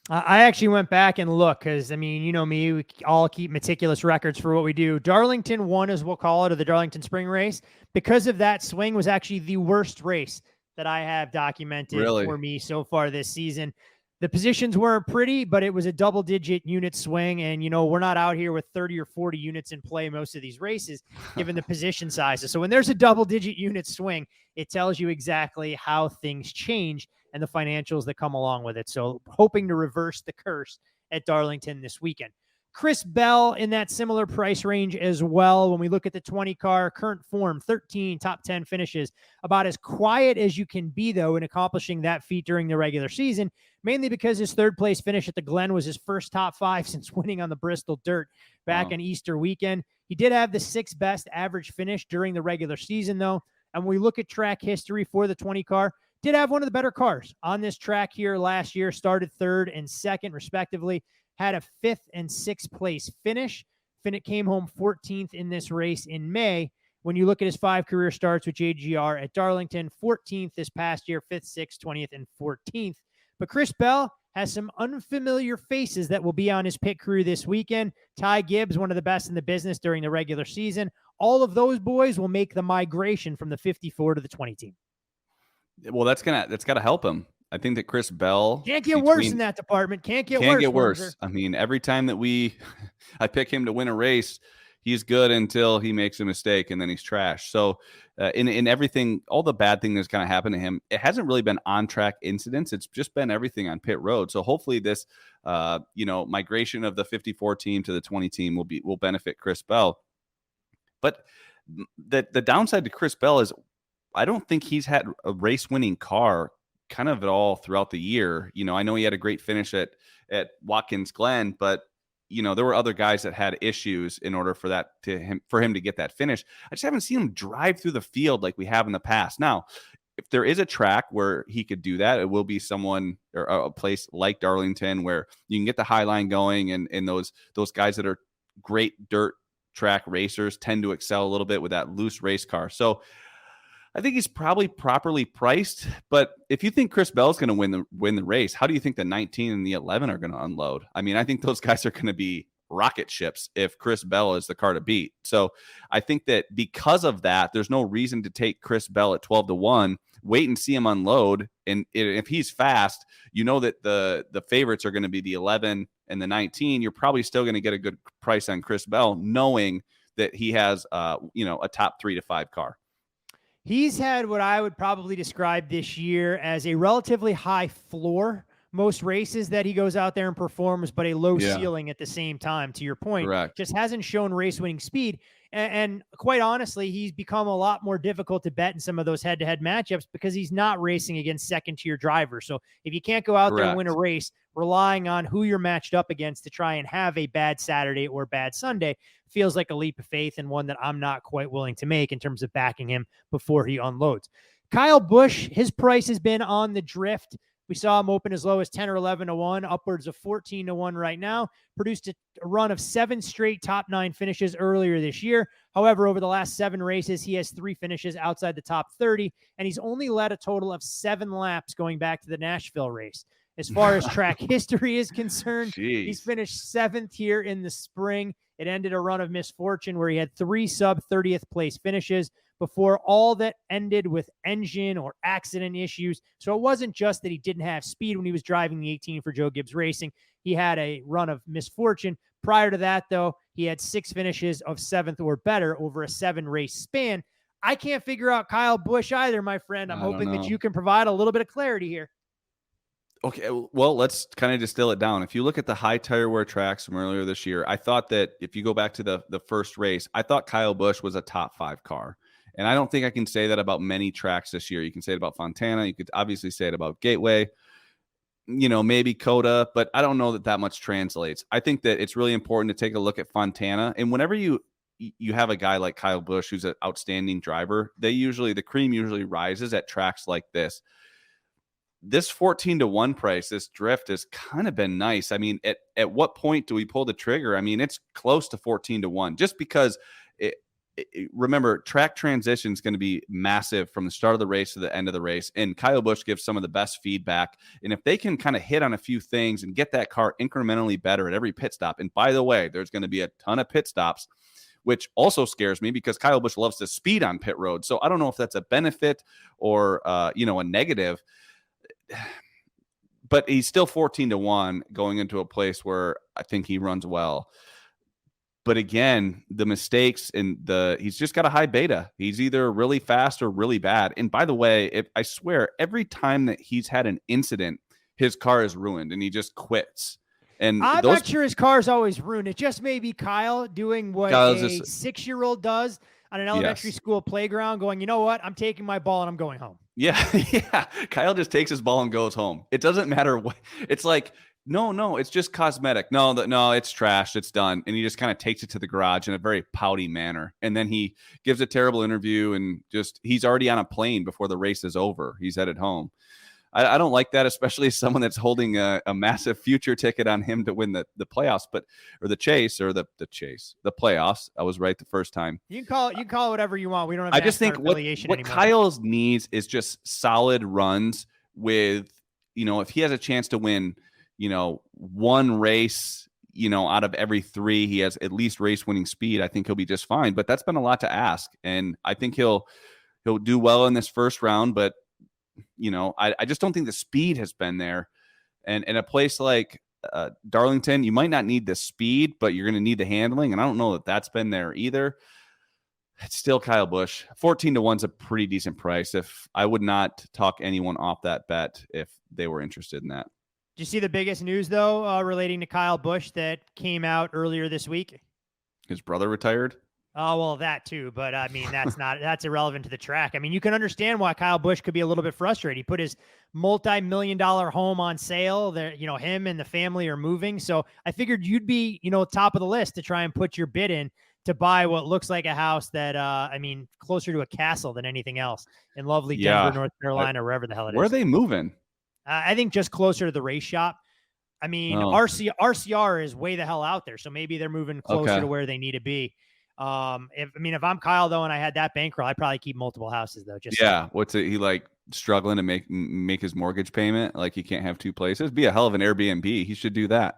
I actually went back and looked because, I mean, you know me, we all keep meticulous records for what we do. Darlington 1, as we'll call it, or the Darlington Spring Race, because of that swing, was actually the worst race that I have documented for me so far this season. The positions weren't pretty, but it was a double-digit unit swing, and, you know, we're not out here with 30 or 40 units in play most of these races, given the position sizes. So when there's a double-digit unit swing, it tells you exactly how things change and the financials that come along with it. So hoping to reverse the curse at Darlington this weekend. Chris Bell in that similar price range as well. When we look at the 20 car, current form, 13 top 10 finishes, about as quiet as you can be, though, in accomplishing that feat during the regular season, mainly because his 3rd place finish at the Glen was his first top 5 since winning on the Bristol Dirt back on Easter weekend. He did have the 6th best average finish during the regular season, though. And when we look at track history for the 20 car, did have one of the better cars on this track here last year, started 3rd and 2nd, respectively. Had a 5th and 6th place finish. It came home 14th in this race in May. When you look at his 5 career starts with JGR at Darlington, 14th this past year, 5th, 6th, 20th, and 14th. But Chris Bell has some unfamiliar faces that will be on his pit crew this weekend. Ty Gibbs, one of the best in the business during the regular season. All of those boys will make the migration from the 54 to the 20 team. Well, that's got to help him. I think that Chris Bell can't get worse in that department. Can't get worse. I mean, every time that I pick him to win a race, he's good until he makes a mistake and then he's trash. So in everything, all the bad thing that's kind of happened to him, it hasn't really been on track incidents. It's just been everything on pit road. So hopefully this, migration of the 54 team to the 20 team will benefit Chris Bell. But the downside to Chris Bell is I don't think he's had a race winning car kind of at all throughout the year. I know he had a great finish at Watkins Glen, but there were other guys that had issues in order for him to get that finish. I just haven't seen him drive through the field like we have in the past. Now, if there is a track where he could do that, it will be someone or a place like Darlington where you can get the high line going, and those guys that are great dirt track racers tend to excel a little bit with that loose race car. So I think he's probably properly priced, but if you think Chris Bell is going to win the race, how do you think the 19 and the 11 are going to unload? I mean, I think those guys are going to be rocket ships if Chris Bell is the car to beat. So I think that because of that, there's no reason to take Chris Bell at 12-1, wait and see him unload. And if he's fast, that the favorites are going to be the 11 and the 19. You're probably still going to get a good price on Chris Bell, knowing that he has, a top 3 to 5 car. He's had what I would probably describe this year as a relatively high floor most races that he goes out there and performs, but a low ceiling at the same time. To your point, Correct. Just hasn't shown race winning speed. And quite honestly, he's become a lot more difficult to bet in some of those head-to-head matchups because he's not racing against second-tier drivers. So if you can't go out there and win a race relying on who you're matched up against to try and have a bad Saturday or bad Sunday, feels like a leap of faith, and one that I'm not quite willing to make in terms of backing him before he unloads. Kyle Busch, his price has been on the drift. We saw him open as low as 10 or 11-1, upwards of 14-1 right now. Produced a run of 7 straight top 9 finishes earlier this year. However, over the last 7 races, he has 3 finishes outside the top 30, and he's only led a total of 7 laps going back to the Nashville race. As far as track history is concerned, he's finished 7th here in the spring. It ended a run of misfortune where he had 3 sub-30th place finishes before all that ended with engine or accident issues. So it wasn't just that he didn't have speed when he was driving the 18 for Joe Gibbs Racing. He had a run of misfortune. Prior to that, though, he had 6 finishes of 7th or better over a 7-race span. I can't figure out Kyle Busch either, my friend. I'm hoping that you can provide a little bit of clarity here. Okay, well, let's kind of distill it down. If you look at the high tire wear tracks from earlier this year, I thought that if you go back to the first race, I thought Kyle Busch was a top 5 car. And I don't think I can say that about many tracks this year. You can say it about Fontana. You could obviously say it about Gateway, maybe Coda, but I don't know that much translates. I think that it's really important to take a look at Fontana. And whenever you have a guy like Kyle Busch, who's an outstanding driver, the cream usually rises at tracks like this. This 14-1 price, this drift has kind of been nice. I mean, at what point do we pull the trigger? I mean, it's close to 14-1 just because remember, track transition is going to be massive from the start of the race to the end of the race. And Kyle Busch gives some of the best feedback. And if they can kind of hit on a few things and get that car incrementally better at every pit stop. And by the way, there's going to be a ton of pit stops, which also scares me because Kyle Busch loves to speed on pit road. So I don't know if that's a benefit or, a negative. But he's still 14-1 going into a place where I think he runs well. But again, the mistakes and he's just got a high beta. He's either really fast or really bad. And by the way, I swear, every time that he's had an incident, his car is ruined and he just quits. And I'm not sure his car's always ruined. It just may be Kyle doing what a 6-year-old does on an elementary school playground, going, you know what? I'm taking my ball and I'm going home. Yeah. Kyle just takes his ball and goes home. It doesn't matter what. It's like, no, it's just cosmetic. No, it's trashed. It's done. And he just kind of takes it to the garage in a very pouty manner. And then he gives a terrible interview and he's already on a plane before the race is over. He's headed home. I don't like that, especially as someone that's holding a massive future ticket on him to win the playoffs, or the playoffs. I was right the first time. You can call it whatever you want. We don't have. I just think what Kyle's needs is just solid runs with, if he has a chance to win, one race, out of every 3, he has at least race winning speed. I think he'll be just fine. But that's been a lot to ask, and I think he'll do well in this first round, but. I just don't think the speed has been there. And in a place like Darlington, you might not need the speed, but you're going to need the handling. And I don't know that that's been there either. It's still Kyle Busch. 14-1 is a pretty decent price. If I would not talk anyone off that bet if they were interested in that. Did you see the biggest news, though, relating to Kyle Busch that came out earlier this week? His brother retired? Oh, well, that too. But I mean, that's irrelevant to the track. I mean, you can understand why Kyle Busch could be a little bit frustrated. He put his multi-million-dollar home on sale there. Him and the family are moving. So I figured you'd be, top of the list to try and put your bid in to buy what looks like a house that, closer to a castle than anything else in lovely Denver, North Carolina, wherever the hell it is. Where are they moving? I think just closer to the race shop. I mean, RCR is way the hell out there. So maybe they're moving closer to where they need to be. If I'm Kyle though, and I had that bankroll, I'd probably keep multiple houses though. What's it? He like struggling to make his mortgage payment. Like he can't have two places. Be a hell of an Airbnb. He should do that.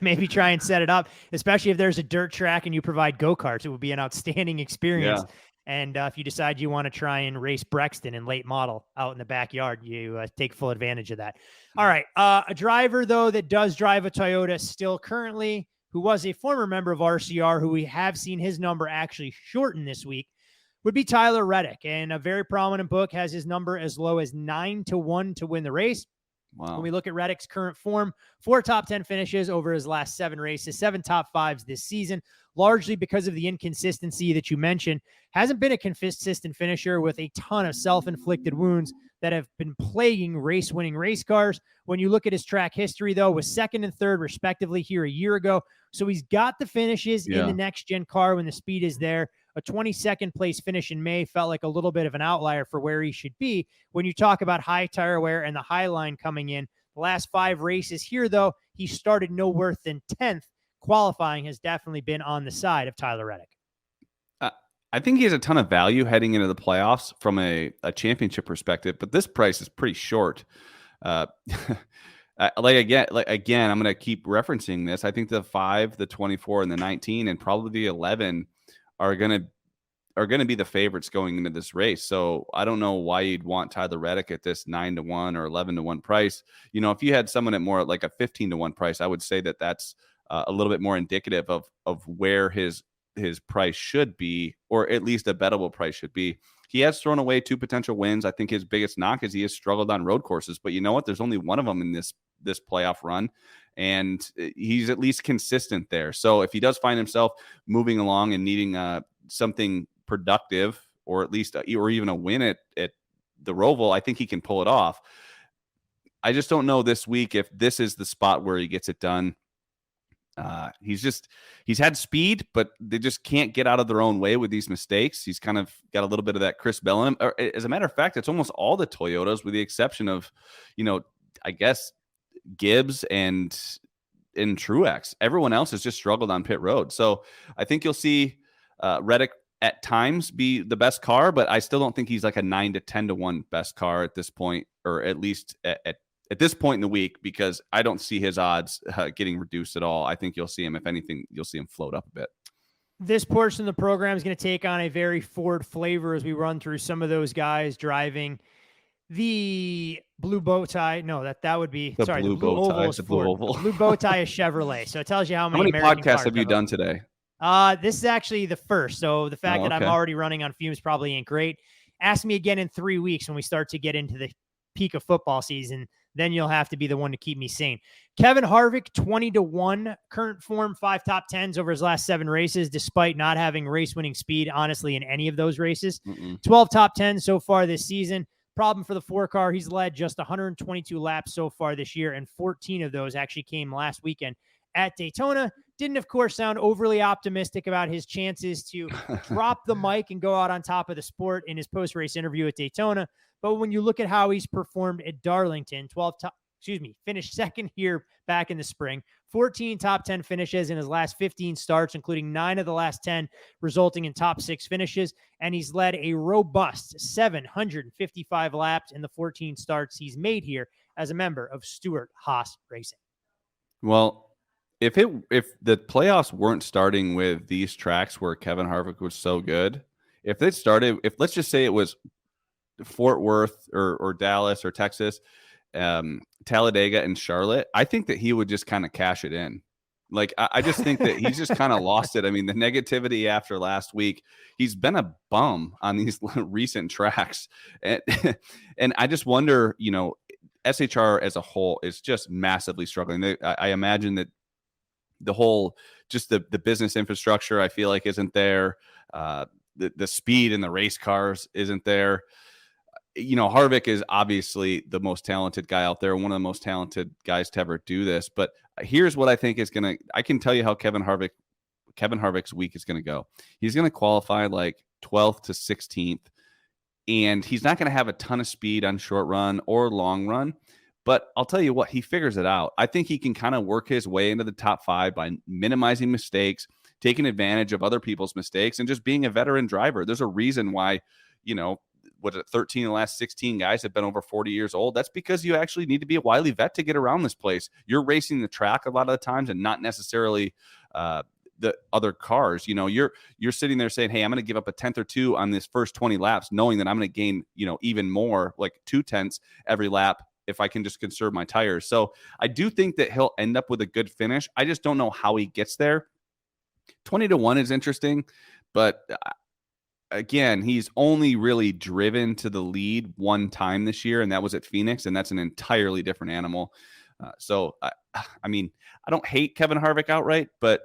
Maybe try and set it up, especially if there's a dirt track and you provide go-karts. It would be an outstanding experience. Yeah. And if you decide you want to try and race Brexton in late model out in the backyard, you take full advantage of that. All right. A driver though that does drive a Toyota still currently, who was a former member of RCR, who we have seen his number actually shorten this week, would be Tyler Reddick. And a very prominent book has his number as low as 9-1 to win the race. Wow. When we look at Reddick's current form, 4 top 10 finishes over his last 7 races, 7 top 5s this season, largely because of the inconsistency that you mentioned. Hasn't been a consistent finisher with a ton of self-inflicted wounds that have been plaguing race-winning race cars. When you look at his track history, though, was 2nd and 3rd, respectively, here a year ago. So he's got the finishes in the next-gen car when the speed is there. A 22nd place finish in May felt like a little bit of an outlier for where he should be. When you talk about high tire wear and the high line coming in, the last 5 races here, though, he started no worse than 10th. Qualifying has definitely been on the side of Tyler Reddick. I think he has a ton of value heading into the playoffs from a championship perspective, but this price is pretty short. Again, I'm going to keep referencing this. I think the 5, the 24, and the 19, and probably the 11 are going to be the favorites going into this race. So I don't know why you'd want Tyler Reddick at this 9-1 or 11-1 price. If you had someone at more like a 15-1 price, I would say that that's a little bit more indicative of where his price should be, or at least a bettable price should be. He has thrown away 2 potential wins. I think his biggest knock is he has struggled on road courses, but you know what? There's only one of them in this playoff run, and he's at least consistent there. So if he does find himself moving along and needing something productive, or at least or even a win at the Roval, I think he can pull it off. I just don't know this week if this is the spot where he gets it done. He's had speed, but they just can't get out of their own way with these mistakes. He's kind of got a little bit of that Chris Bell in him. As a matter of fact, it's almost all the Toyotas with the exception of, I guess Gibbs and Truex. Everyone else has just struggled on pit road. So I think you'll see Reddick at times be the best car, but I still don't think he's like a 9-10-1 best car at this point, or at least at this point in the week, because I don't see his odds getting reduced at all. I think you'll see him, if anything, you'll see him float up a bit. This portion of the program is going to take on a very Ford flavor as we run through some of those guys driving the blue bow tie. No, that would be the blue oval. The blue oval. Blue bow tie is Chevrolet. So it tells you how many American podcasts have you done today? This is actually the first. So the fact that I'm already running on fumes probably ain't great. Ask me again in 3 weeks when we start to get into the peak of football season. Then you'll have to be the one to keep me sane. Kevin Harvick, 20-1 current form, 5 top 10s over his last 7 races, despite not having race-winning speed, honestly, in any of those races. 12 top 10s so far this season. Problem for the 4 car, he's led just 122 laps so far this year, and 14 of those actually came last weekend at Daytona. Didn't, of course, sound overly optimistic about his chances to drop the mic and go out on top of the sport in his post-race interview at Daytona. But when you look at how he's performed at Darlington, finished second here back in the spring, 14 top 10 finishes in his last 15 starts, including 9 of the last 10, resulting in top 6 finishes. And he's led a robust 755 laps in the 14 starts he's made here as a member of Stewart-Haas Racing. Well, if the playoffs weren't starting with these tracks where Kevin Harvick was so good, if let's just say it was Fort Worth or Dallas or Texas, Talladega and Charlotte, I think that he would just kind of cash it in. Like, I just think that he's just kind of lost it. I mean, the negativity after last week, he's been a bum on these recent tracks. And I just wonder, SHR as a whole is just massively struggling. I imagine that the whole just the business infrastructure, I feel like, isn't there. The speed in the race cars isn't there. Harvick is obviously the most talented guy out there, one of the most talented guys to ever do this. But here's what I think is I can tell you how Kevin Harvick's week is going to go. He's going to qualify like 12th to 16th, and he's not going to have a ton of speed on short run or long run. But I'll tell you what, he figures it out. I think he can kind of work his way into the top 5 by minimizing mistakes, taking advantage of other people's mistakes, and just being a veteran driver. There's a reason why, 13 of the last 16 guys have been over 40 years old. That's because you actually need to be a wily vet to get around this place. You're racing the track a lot of the times and not necessarily the other cars. You're sitting there saying, hey, I'm going to give up a 10th or 2 on this first 20 laps, knowing that I'm going to gain, even more, like 2/10 every lap, if I can just conserve my tires. So I do think that he'll end up with a good finish. I just don't know how he gets there. 20-1 is interesting, but again, he's only really driven to the lead one time this year, and that was at Phoenix, and that's an entirely different animal. So I don't hate Kevin Harvick outright, but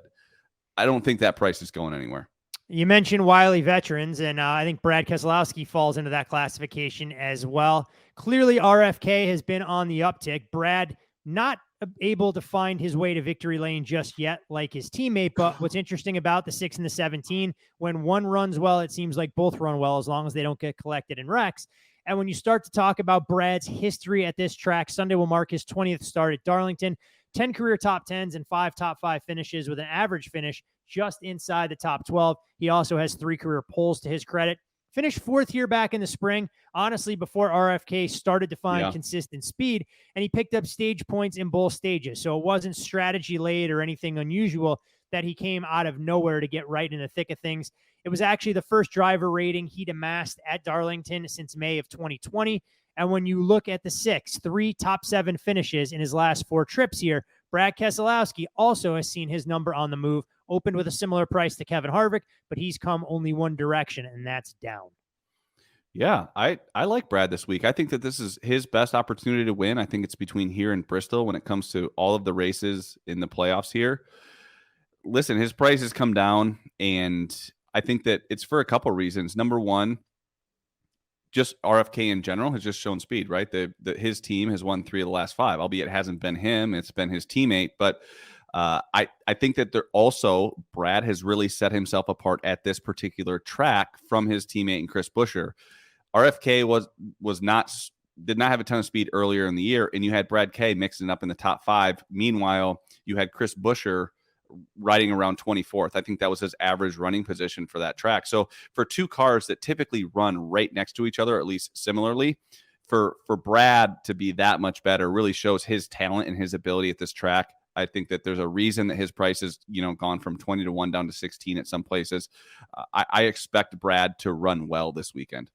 I don't think that price is going anywhere. You mentioned wily veterans, and I think Brad Keselowski falls into that classification as well. Clearly, RFK has been on the uptick. Brad not able to find his way to victory lane just yet, like his teammate. But what's interesting about the 6 and the 17, when one runs well, it seems like both run well as long as they don't get collected in wrecks. And when you start to talk about Brad's history at this track, Sunday will mark his 20th start at Darlington, 10 career top 10s and 5 top 5 finishes with an average finish just inside the top 12. He also has 3 career poles to his credit. Finished 4th here back in the spring, honestly, before RFK started to find consistent speed, and he picked up stage points in both stages. So it wasn't strategy late or anything unusual that he came out of nowhere to get right in the thick of things. It was actually the first driver rating he'd amassed at Darlington since May of 2020. And when you look at the 3 top 7 finishes in his last 4 trips here, Brad Keselowski also has seen his number on the move, opened with a similar price to Kevin Harvick, but he's come only one direction, and that's down. Yeah, I like Brad this week. I think that this is his best opportunity to win. I think it's between here and Bristol when it comes to all of the races in the playoffs here. Listen, his price has come down, and I think that it's for a couple reasons. Number one, just RFK in general has just shown speed, right? His team has won 3 of the last 5, albeit it hasn't been him. It's been his teammate. But I think that Brad has really set himself apart at this particular track from his teammate and Chris Buescher. RFK did not have a ton of speed earlier in the year, and you had Brad K mixing up in the top 5. Meanwhile, you had Chris Buescher riding around 24th. I think that was his average running position for that track. So for 2 cars that typically run right next to each other, at least similarly, for Brad to be that much better really shows his talent and his ability at this track. I think that there's a reason that his price has, gone from 20-1 down to 16 at some places. I expect Brad to run well this weekend.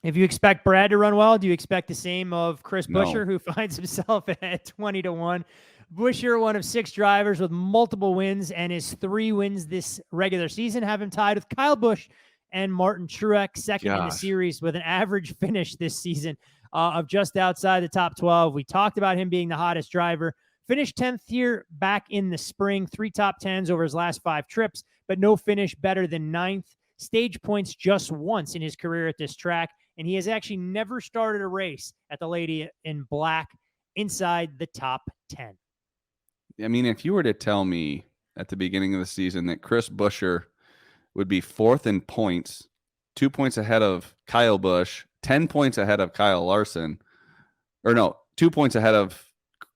If you expect Brad to run well, do you expect the same of Chris Buescher, who finds himself at 20-1? Buescher, one of 6 drivers with multiple wins, and his 3 wins this regular season have him tied with Kyle Busch and Martin Truex, second in the series with an average finish this season of just outside the top 12. We talked about him being the hottest driver. Finished 10th here back in the spring, 3 top 10s over his last 5 trips, but no finish better than 9th. Stage points just once in his career at this track, and he has actually never started a race at the Lady in Black inside the top 10. I mean, if you were to tell me at the beginning of the season that Chris Buescher would be 4th in points, 2 points ahead of Kyle Busch, 10 points ahead of Kyle Larson, 2 points ahead of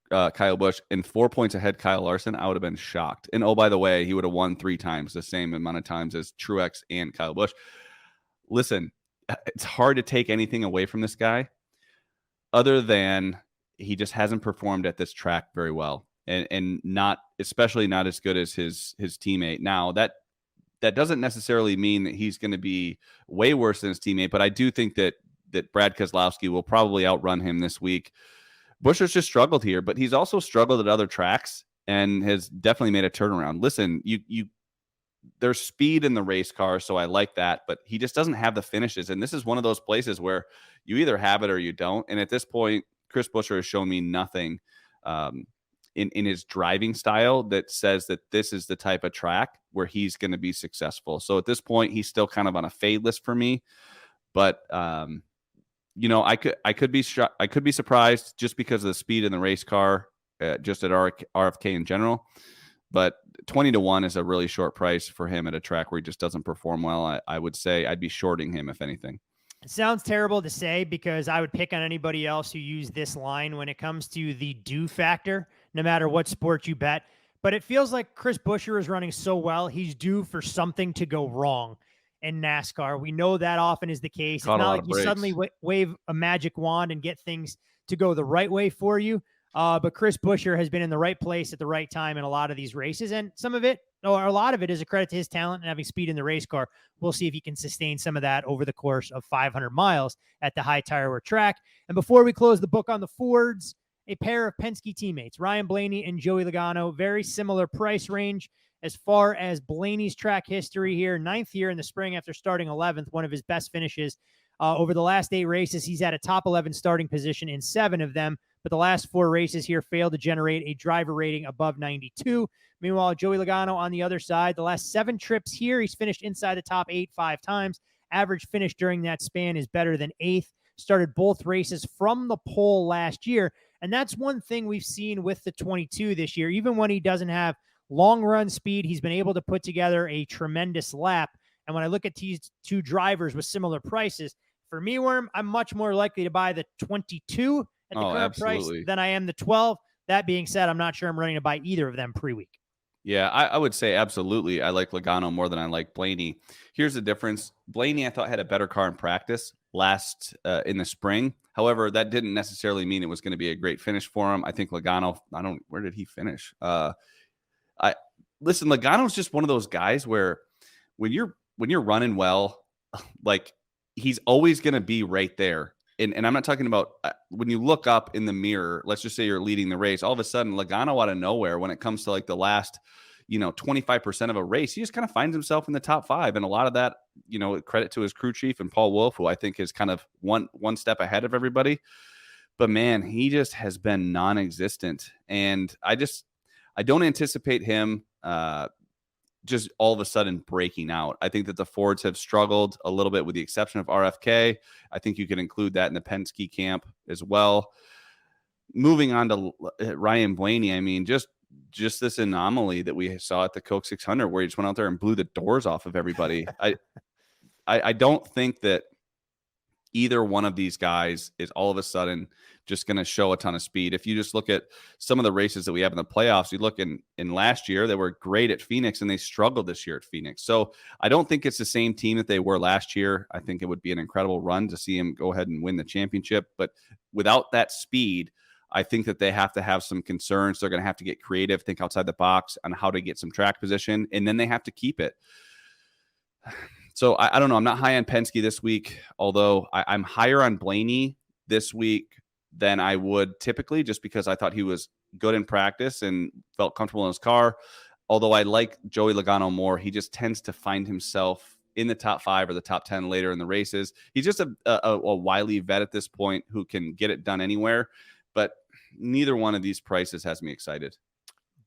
Kyle Busch and 4 points ahead Kyle Larson, I would have been shocked. And oh, by the way, he would have won 3 times, the same amount of times as Truex and Kyle Busch. Listen, it's hard to take anything away from this guy other than he just hasn't performed at this track very well. And especially not as good as his teammate. Now, that doesn't necessarily mean that he's going to be way worse than his teammate, but I do think that Brad Keselowski will probably outrun him this week. Buescher's just struggled here, but he's also struggled at other tracks and has definitely made a turnaround. Listen, there's speed in the race car, so I like that, but he just doesn't have the finishes, and this is one of those places where you either have it or you don't, and at this point, Chris Buescher has shown me nothing in his driving style that says that this is the type of track where he's going to be successful. So at this point, he's still kind of on a fade list for me. But I could be surprised just because of the speed in the race car, just at RFK in general. But 20-1 is a really short price for him at a track where he just doesn't perform well. I would say I'd be shorting him if anything. It sounds terrible to say because I would pick on anybody else who used this line when it comes to the do factor, no matter what sport you bet. But it feels like Chris Buescher is running so well, he's due for something to go wrong in NASCAR. We know that often is the case. It's not like you suddenly wave a magic wand and get things to go the right way for you. But Chris Buescher has been in the right place at the right time in a lot of these races. And some of it, or a lot of it, is a credit to his talent and having speed in the race car. We'll see if he can sustain some of that over the course of 500 miles at the high tire wear track. And before we close the book on the Fords, a pair of Penske teammates, Ryan Blaney and Joey Logano, very similar price range. As far as Blaney's track history here, 9th year in the spring after starting 11th, one of his best finishes. Over the last 8 races, he's had a top 11 starting position in 7 of them, but the last 4 races here failed to generate a driver rating above 92. Meanwhile, Joey Logano on the other side, the last 7 trips here, he's finished inside the top 8 5 times. Average finish during that span is better than 8th. Started both races from the pole last year, and that's one thing we've seen with the 22 this year. Even when he doesn't have long run speed, he's been able to put together a tremendous lap. And when I look at these 2 drivers with similar prices, for me, Worm, I'm much more likely to buy the 22 at the current price than I am the 12. That being said, I'm not sure I'm ready to buy either of them pre-week. Yeah, I would say absolutely. I like Logano more than I like Blaney. Here's the difference. Blaney, I thought, had a better car in practice last in the spring. However, that didn't necessarily mean it was going to be a great finish for him. I think Logano, where did he finish? Listen, Logano's just one of those guys where when you're running well, like, he's always going to be right there. And I'm not talking about when you look up in the mirror, let's just say you're leading the race, all of a sudden Logano out of nowhere, when it comes to like the last, 25% of a race, he just kind of finds himself in the top 5. And a lot of that, credit to his crew chief and Paul Wolf, who I think is kind of one step ahead of everybody. But man, he just has been non-existent. And I don't anticipate him just all of a sudden breaking out. I think that the Fords have struggled a little bit with the exception of RFK. I think you can include that in the Penske camp as well. Moving on to Ryan Blaney, I mean, just this anomaly that we saw at the Coke 600 where he just went out there and blew the doors off of everybody. I don't think that either one of these guys is all of a sudden just going to show a ton of speed. If you just look at some of the races that we have in the playoffs, you look in last year, they were great at Phoenix and they struggled this year at Phoenix. So I don't think it's the same team that they were last year. I think it would be an incredible run to see him go ahead and win the championship. But without that speed, I think that they have to have some concerns. They're going to have to get creative, think outside the box on how to get some track position, and then they have to keep it. So I don't know. I'm not high on Penske this week, although I'm higher on Blaney this week than I would typically, just because I thought he was good in practice and felt comfortable in his car. Although I like Joey Logano more. He just tends to find himself in the top 5 or the top 10 later in the races. He's just a wily vet at this point who can get it done anywhere. But neither one of these prices has me excited.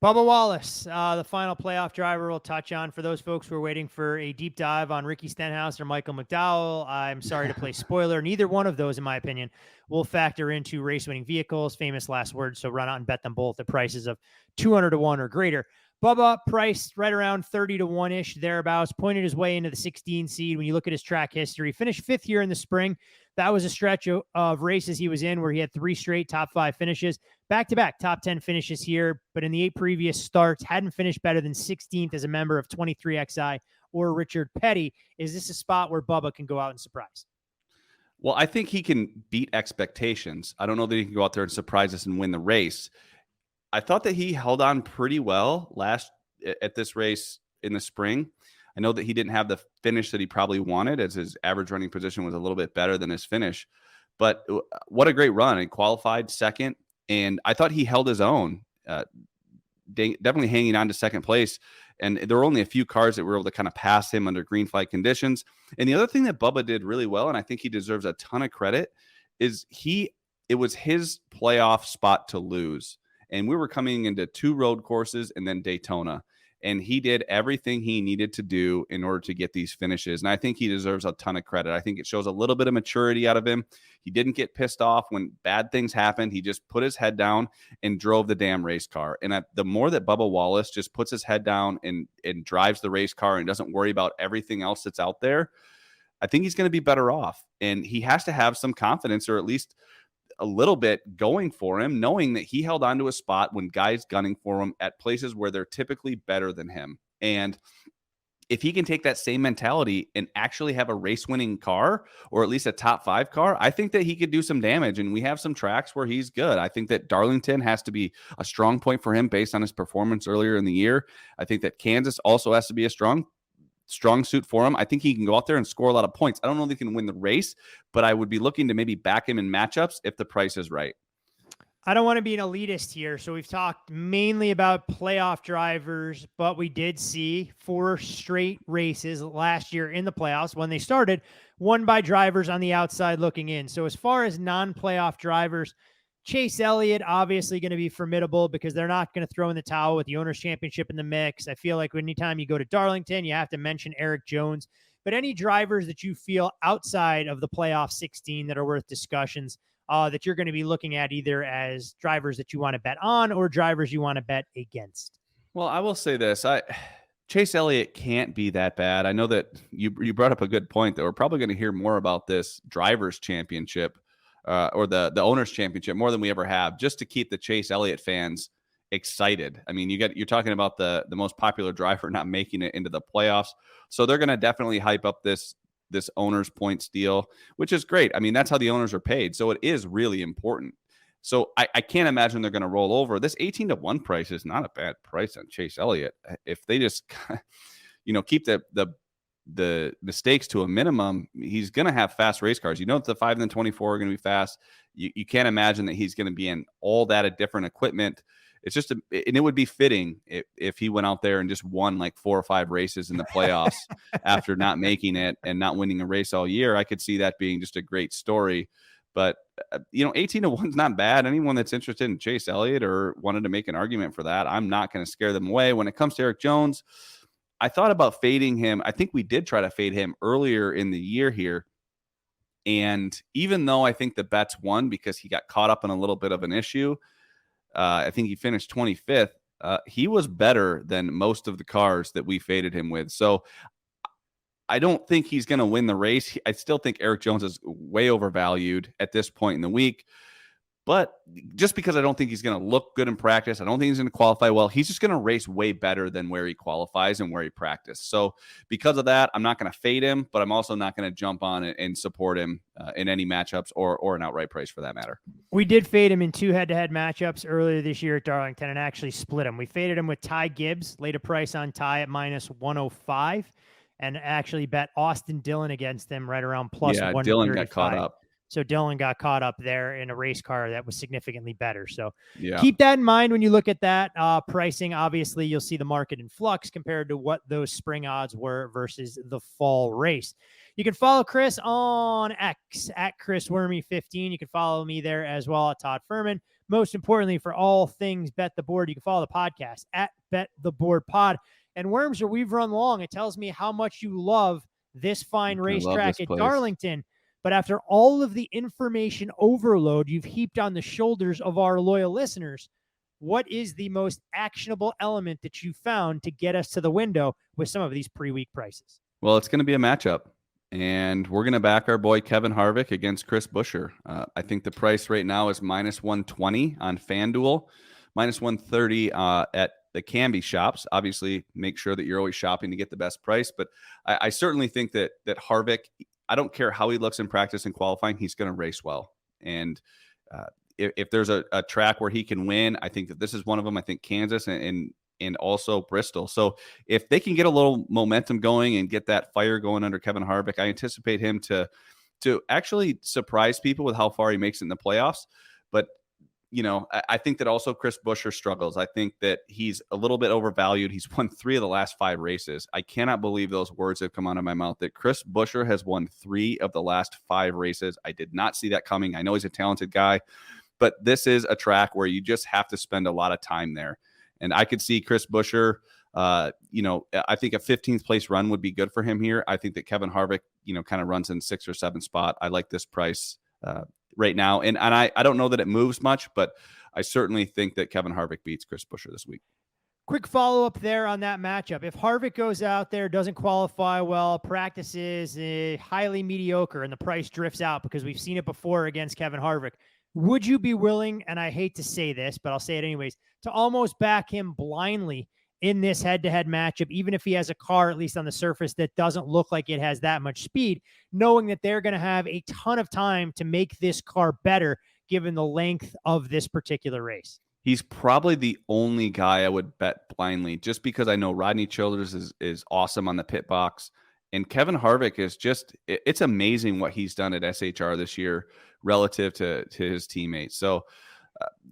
Bubba Wallace, the final playoff driver we'll touch on. For those folks who are waiting for a deep dive on Ricky Stenhouse or Michael McDowell, I'm sorry to play spoiler. Neither one of those, in my opinion, will factor into race-winning vehicles. Famous last words, so run out and bet them both at prices of 200 to 1 or greater. Bubba priced right around 30 to 1-ish, thereabouts, pointed his way into the 16 seed. When you look at his track history, finished 5th here in the spring. That was a stretch of races he was in where he had 3 straight top 5 finishes, back-to-back top 10 finishes here. But in the 8 previous starts, hadn't finished better than 16th as a member of 23XI or Richard Petty. Is this a spot where Bubba can go out and surprise? Well, I think he can beat expectations. I don't know that he can go out there and surprise us and win the race. I thought that he held on pretty well at this race in the spring. I know that he didn't have the finish that he probably wanted, as his average running position was a little bit better than his finish. But what a great run. He qualified second, and I thought he held his own, definitely hanging on to second place. And there were only a few cars that were able to kind of pass him under green flag conditions. And the other thing that Bubba did really well, and I think he deserves a ton of credit, is it was his playoff spot to lose. And we were coming into 2 road courses and then Daytona. And he did everything he needed to do in order to get these finishes. And I think he deserves a ton of credit. I think it shows a little bit of maturity out of him. He didn't get pissed off when bad things happened. He just put his head down and drove the damn race car. And the more that Bubba Wallace just puts his head down and drives the race car and doesn't worry about everything else that's out there, I think he's going to be better off. And he has to have some confidence, or at least a little bit going for him, knowing that he held on to a spot when guys gunning for him at places where they're typically better than him. And if he can take that same mentality and actually have a race winning car, or at least a top 5 car, I think that he could do some damage. And we have some tracks where he's good. I think that Darlington has to be a strong point for him based on his performance earlier in the year. I think that Kansas also has to be a strong suit for him. I think he can go out there and score a lot of points. I don't know if he can win the race, but I would be looking to maybe back him in matchups if the price is right. I don't want to be an elitist here. So we've talked mainly about playoff drivers, but we did see 4 straight races last year in the playoffs when they started, won by drivers on the outside looking in. So as far as non-playoff drivers, Chase Elliott obviously going to be formidable because they're not going to throw in the towel with the Owners' Championship in the mix. I feel like anytime you go to Darlington, you have to mention Eric Jones. But any drivers that you feel outside of the playoff 16 that are worth discussions, that you're going to be looking at either as drivers that you want to bet on or drivers you want to bet against? Well, I will say this. Chase Elliott can't be that bad. I know that you brought up a good point that we're probably going to hear more about this Drivers' Championship or the Owners' Championship more than we ever have, just to keep the Chase Elliott fans excited. I mean, you're talking about the most popular driver not making it into the playoffs. So they're going to definitely hype up this owners points deal, which is great. I mean, that's how the owners are paid. So it is really important. So I can't imagine they're going to roll over. This 18-1 price is not a bad price on Chase Elliott. If they just, keep the stakes to a minimum, he's going to have fast race cars. That the 5 and the 24 are going to be fast. You can't imagine that he's going to be in all that different equipment. It's just, and it would be fitting if he went out there and just won like 4 or 5 races in the playoffs after not making it and not winning a race all year. I could see that being just a great story. But 18-1 is not bad. Anyone that's interested in Chase Elliott or wanted to make an argument for that, I'm not going to scare them away. When it comes to Eric Jones, I thought about fading him. I think we did try to fade him earlier in the year here. And even though I think the bets won because he got caught up in a little bit of an issue, I think he finished 25th. He was better than most of the cars that we faded him with. So I don't think he's going to win the race. I still think Eric Jones is way overvalued at this point in the week. But just because I don't think he's going to look good in practice, I don't think he's going to qualify well. He's just going to race way better than where he qualifies and where he practiced. So because of that, I'm not going to fade him, but I'm also not going to jump on it and support him in any matchups or an outright price for that matter. We did fade him in 2 head-to-head matchups earlier this year at Darlington and actually split him. We faded him with Ty Gibbs, laid a price on Ty at -105, and actually bet Austin Dillon against him right around plus 135. Dillon got caught up. So Dillon got caught up there in a race car that was significantly better. So yeah, keep that in mind when you look at that pricing. Obviously, you'll see the market in flux compared to what those spring odds were versus the fall race. You can follow Chris on X at Chris Werme 15. You can follow me there as well at Todd Fuhrman. Most importantly, for all things Bet the Board, you can follow the podcast at Bet the Board Pod. And Wormser, we've run long. It tells me how much you love this fine racetrack at Darlington. But after all of the information overload you've heaped on the shoulders of our loyal listeners, what is the most actionable element that you found to get us to the window with some of these pre-week prices? Well, it's going to be a matchup, and we're going to back our boy Kevin Harvick against Chris Buescher. I think the price right now is -120 on FanDuel, -130 at the Canby shops. Obviously, make sure that you're always shopping to get the best price. But I certainly think that Harvick, I don't care how he looks in practice and qualifying, he's going to race well. And if there's a track where he can win, I think that this is one of them. I think Kansas and also Bristol. So if they can get a little momentum going and get that fire going under Kevin Harvick, I anticipate him to actually surprise people with how far he makes it in the playoffs. But I think that also Chris Buescher struggles. I think that he's a little bit overvalued. He's won 3 of the last 5 races. I cannot believe those words have come out of my mouth that Chris Buescher has won 3 of the last 5 races. I did not see that coming. I know he's a talented guy, but this is a track where you just have to spend a lot of time there. And I could see Chris Buescher, I think a 15th place run would be good for him here. I think that Kevin Harvick, kind of runs in 6th or 7th spot. I like this price right now. And I don't know that it moves much, but I certainly think that Kevin Harvick beats Chris Buescher this week. Quick follow-up there on that matchup. If Harvick goes out there, doesn't qualify well, practices highly mediocre, and the price drifts out because we've seen it before against Kevin Harvick, would you be willing, and I hate to say this, but I'll say it anyways, to almost back him blindly in this head-to-head matchup, even if he has a car, at least on the surface, that doesn't look like it has that much speed, knowing that they're going to have a ton of time to make this car better given the length of this particular race? He's probably the only guy I would bet blindly, just because I know Rodney Childers is awesome on the pit box. And Kevin Harvick is it's amazing what he's done at SHR this year relative to his teammates. So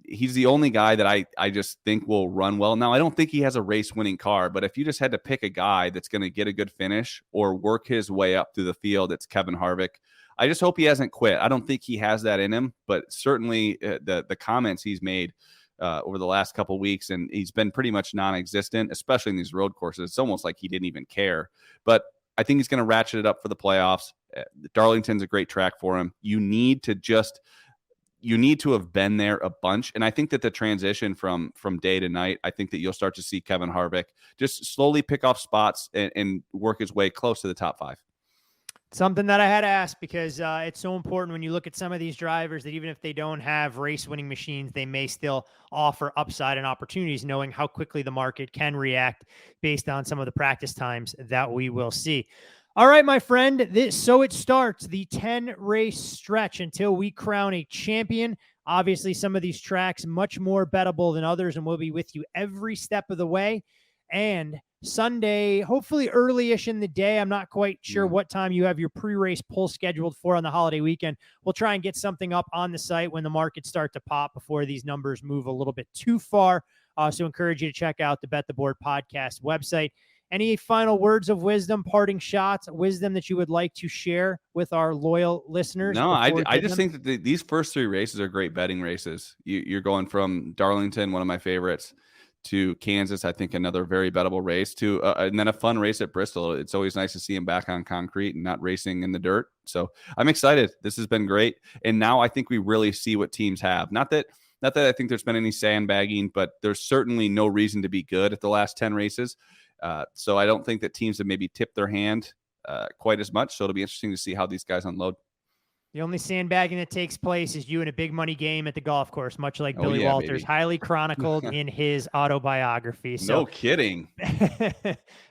he's the only guy that I just think will run well. Now, I don't think he has a race-winning car, but if you just had to pick a guy that's going to get a good finish or work his way up through the field, it's Kevin Harvick. I just hope he hasn't quit. I don't think he has that in him, but certainly the comments he's made over the last couple of weeks, and he's been pretty much non-existent, especially in these road courses. It's almost like he didn't even care. But I think he's going to ratchet it up for the playoffs. Darlington's a great track for him. You need to have been there a bunch. And I think that the transition from day to night, I think that you'll start to see Kevin Harvick just slowly pick off spots and work his way close to the top 5. Something that I had to ask because it's so important when you look at some of these drivers that even if they don't have race-winning machines, they may still offer upside and opportunities, knowing how quickly the market can react based on some of the practice times that we will see. All right, my friend, so it starts the 10-race stretch until we crown a champion. Obviously, some of these tracks much more bettable than others, and we'll be with you every step of the way. And Sunday, hopefully early-ish in the day. I'm not quite sure what time you have your pre-race pull scheduled for on the holiday weekend. We'll try and get something up on the site when the markets start to pop before these numbers move a little bit too far. So encourage you to check out the Bet the Board podcast website. Any final words of wisdom, parting shots, wisdom that you would like to share with our loyal listeners? No, I just think that these first 3 races are great betting races. You're going from Darlington, one of my favorites, to Kansas, I think another very bettable race, to and then a fun race at Bristol. It's always nice to see him back on concrete and not racing in the dirt. So I'm excited. This has been great. And now I think we really see what teams have. Not that I think there's been any sandbagging, but there's certainly no reason to be good at the last 10 races. So I don't think that teams have maybe tipped their hand quite as much. So it'll be interesting to see how these guys unload. The only sandbagging that takes place is you in a big money game at the golf course, much like Billy Walters, baby. Highly chronicled in his autobiography. So, no kidding.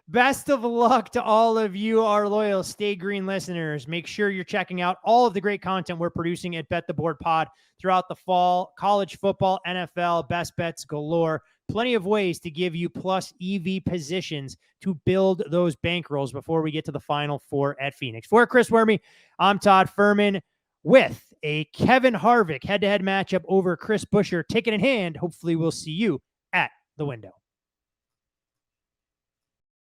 Best of luck to all of you, our loyal Stay Green listeners. Make sure you're checking out all of the great content we're producing at Bet the Board Pod throughout the fall. College football, NFL, best bets galore. Plenty of ways to give you plus EV positions to build those bankrolls before we get to the Final Four at Phoenix. For Chris Werme, I'm Todd Fuhrman with a Kevin Harvick head-to-head matchup over Chris Buescher. Ticket in hand. Hopefully we'll see you at the window.